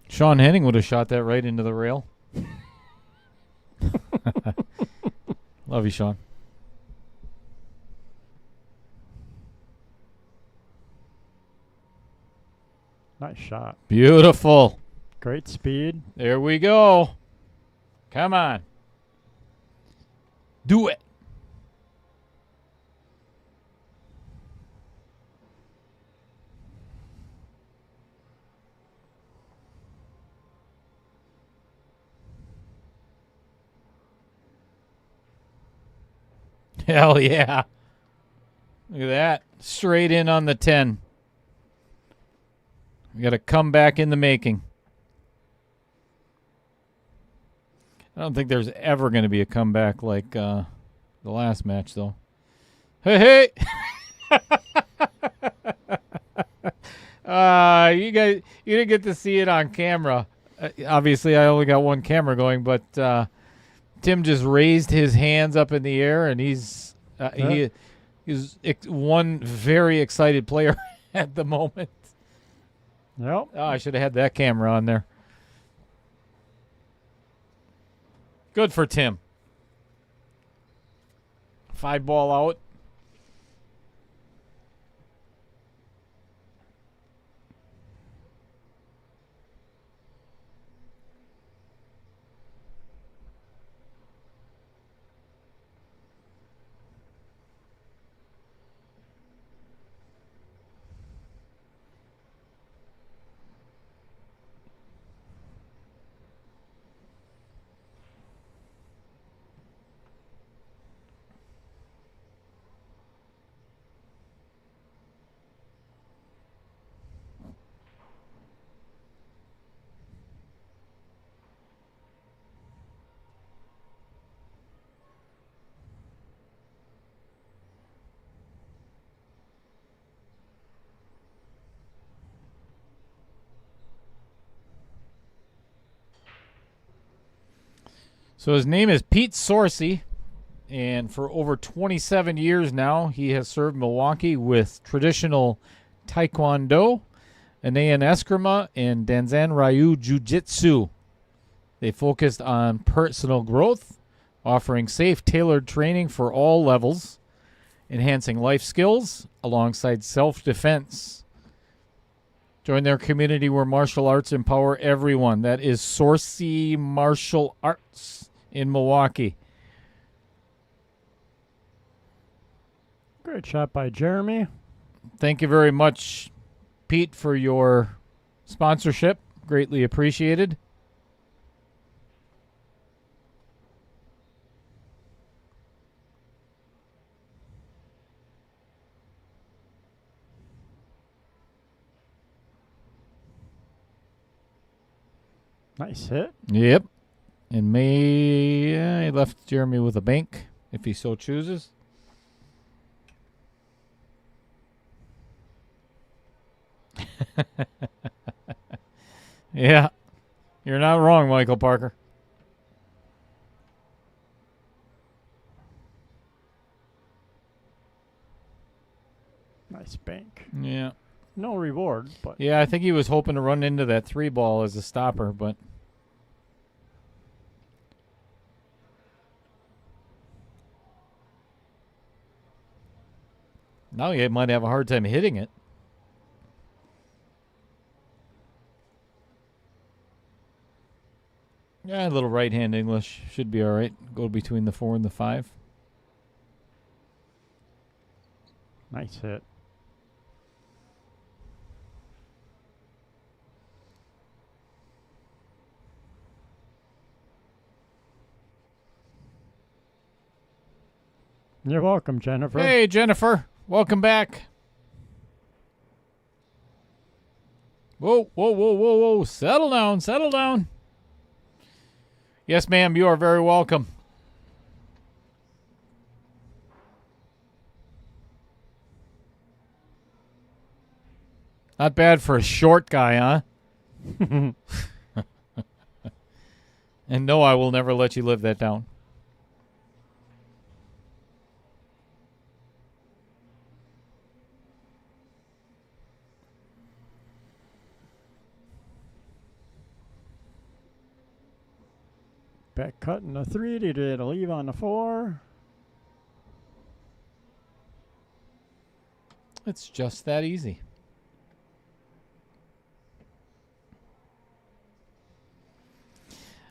Sean Henning would have shot that right into the rail. Love you, Sean. Nice shot. Beautiful. Great speed. There we go. Come on. Do it. Hell yeah. Look at that. Straight in on the 10. We got a comeback in the making. I don't think there's ever going to be a comeback like the last match, though. Hey, hey! You guys, you didn't get to see it on camera. Obviously, I only got one camera going, but Tim just raised his hands up in the air, and he's one very excited player at the moment. Yep. Oh, I should have had that camera on there. Good for Tim. 5-ball out. So his name is Pete Sorsey, and for over 27 years now, he has served Milwaukee with traditional Taekwondo, Anayan Eskrima, and Danzan Ryu Jiu-Jitsu. They focused on personal growth, offering safe, tailored training for all levels, enhancing life skills alongside self-defense. Join their community where martial arts empower everyone. That is Sorsey Martial Arts in Milwaukee. Great shot by Jeremy. Thank you very much, Pete, for your sponsorship. Greatly appreciated. Nice hit. Yep. And he left Jeremy with a bank, if he so chooses. Yeah. You're not wrong, Michael Parker. Nice bank. Yeah. No reward, but Yeah, I think he was hoping to run into that 3-ball as a stopper, but now he might have a hard time hitting it. Yeah, a little right-hand English should be all right. Go between the 4 and the 5. nice hit. You're welcome, Jennifer. Hey, Jennifer. Welcome back. Whoa, whoa, whoa, whoa, whoa. Settle down, settle down. Yes, ma'am, you are very welcome. Not bad for a short guy, huh? And no, I will never let you live that down. Back cutting the 3 to leave on the 4. It's just that easy.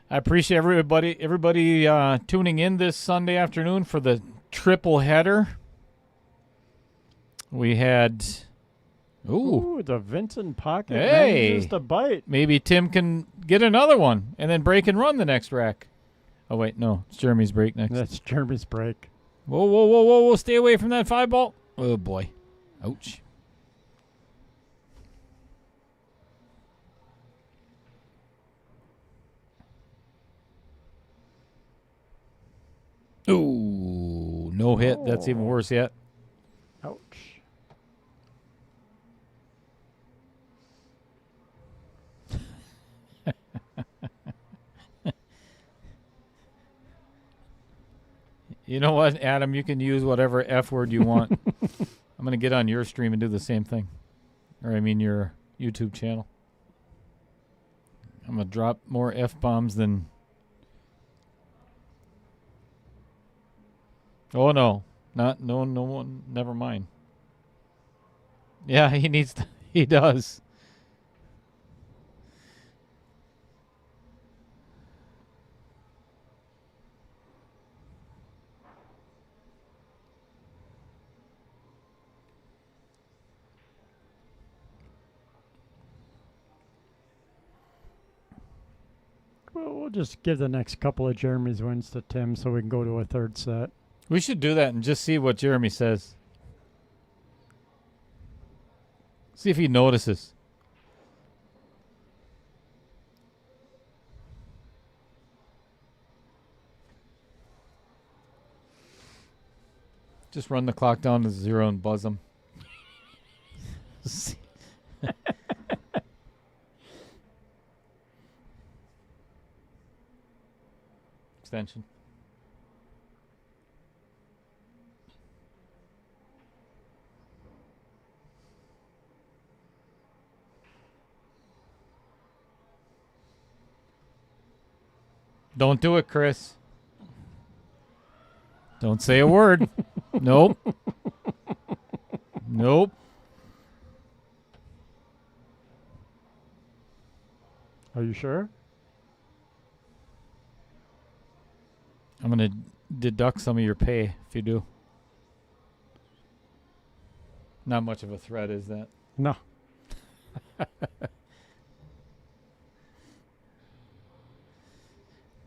I appreciate everybody tuning in this Sunday afternoon for the triple header. We had Ooh, the Vincent pocket Hey. manages to bite. maybe Tim can get another one and then break and run the next rack. Oh wait, no, it's Jeremy's break next. That's Jeremy's break. Whoa, whoa, whoa, whoa, whoa! Stay away from that 5-ball. Oh boy, ouch. Ooh, no hit. That's even worse yet. Ouch. You know what, Adam? You can use whatever F word you want. I'm going to get on your stream and do the same thing. Or, I mean, your YouTube channel. I'm going to drop more F-bombs than... Oh, no. No one. Never mind. Yeah, he needs to. He does. Well, we'll just give the next couple of Jeremy's wins to Tim so we can go to a third set. We should do that and just see what Jeremy says. See if he notices. Just run the clock down to 0 and buzz him. Extension. Don't do it, Chris. Don't say a word. Nope. Nope. Are you sure? I'm going to deduct some of your pay if you do. Not much of a threat, is that? No. I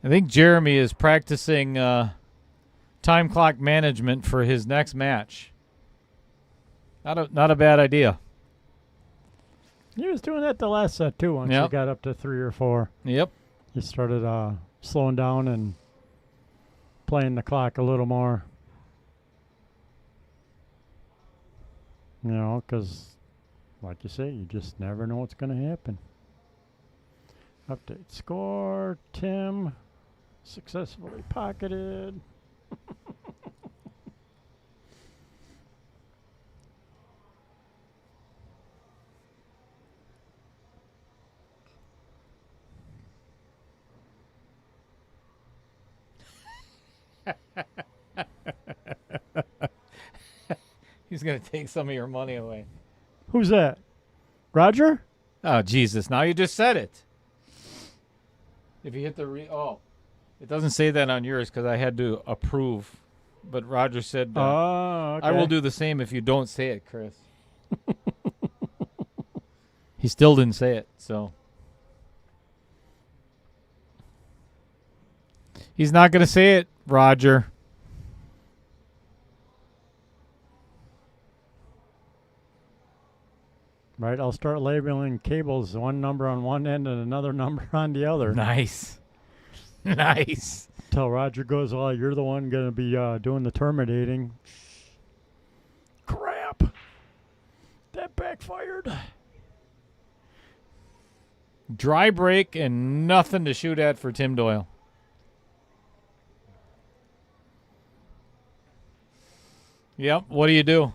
think Jeremy is practicing time clock management for his next match. Not a bad idea. He was doing that the last set, too, once he Yep. got up to 3 or 4. Yep. He started slowing down and playing the clock a little more. You know, because, like you say, you just never know what's going to happen. Update score. Tim successfully pocketed. He's going to take some of your money away. Who's that? Roger? Oh, Jesus. Now you just said it. If you hit the it doesn't say that on yours because I had to approve. But Roger said, Oh, okay. I will do the same if you don't say it, Chris. He still didn't say it, so. He's not going to say it, Roger. Right, I'll start labeling cables, one number on one end and another number on the other. Nice. Nice. Till Roger goes, well, you're the one going to be doing the terminating. Crap. That backfired. Dry break and nothing to shoot at for Tim Doyle. Yep, what do you do?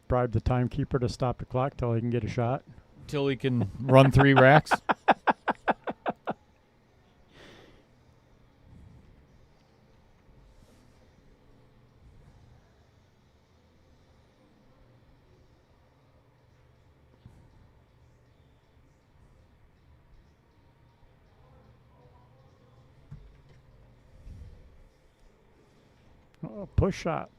Bribe the timekeeper to stop the clock till he can get a shot. Till he can run 3 racks? Oh, push shot.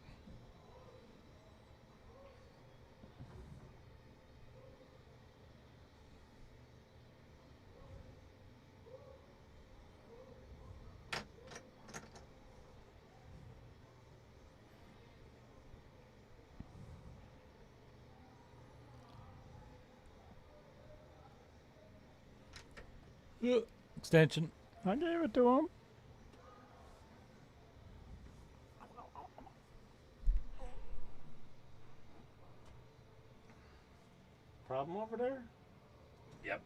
Extension. I gave it to him. Problem over there? Yep.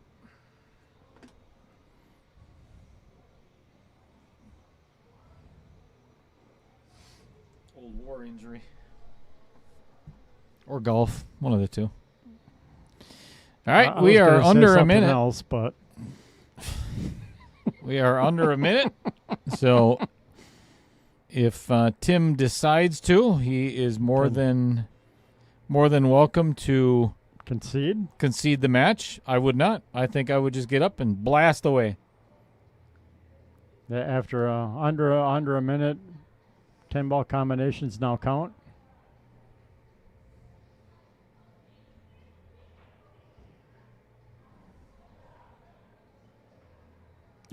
Old war injury. Or golf. One of the two. All right, we are under a minute. Else, but we are under a minute. So if Tim decides to, he is more than welcome to concede the match. I would not. I think I would just get up and blast away. After under a minute, 10-ball combinations now count.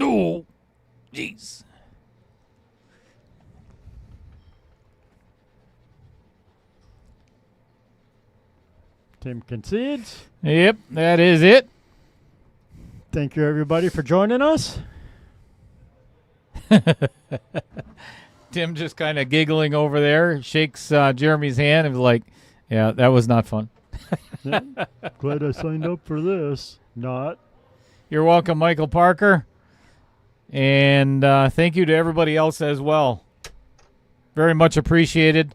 Oh, jeez. Tim concedes. Yep, that is it. Thank you, everybody, for joining us. Tim just kind of giggling over there, shakes Jeremy's hand and was like, yeah, that was not fun. Yeah, glad I signed up for this. Not. You're welcome, Michael Parker. And thank you to everybody else as well. Very much appreciated.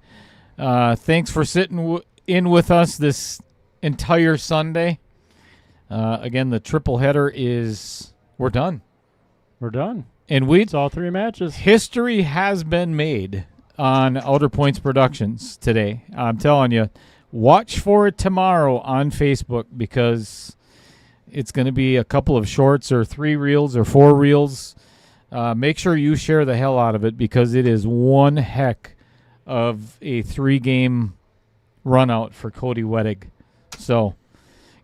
Thanks for sitting in with us this entire Sunday. Again, the triple header we're done. We're done. And it's all 3 matches. History has been made on Outer Points Productions today. I'm telling you, watch for it tomorrow on Facebook because it's going to be a couple of shorts or 3 reels or 4 reels. Make sure you share the hell out of it because it is one heck of a 3-game run out for Cody Wettig. So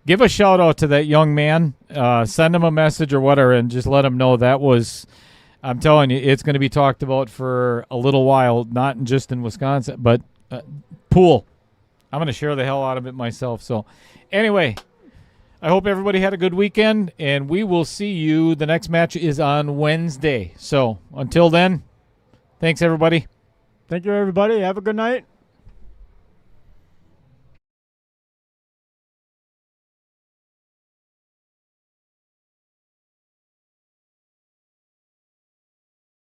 give a shout out to that young man. Send him a message or whatever and just let him know that was, I'm telling you, it's going to be talked about for a little while, not just in Wisconsin, but pool. I'm going to share the hell out of it myself. So anyway, I hope everybody had a good weekend, and we will see you. The next match is on Wednesday. So until then, thanks, everybody. Thank you, everybody. Have a good night.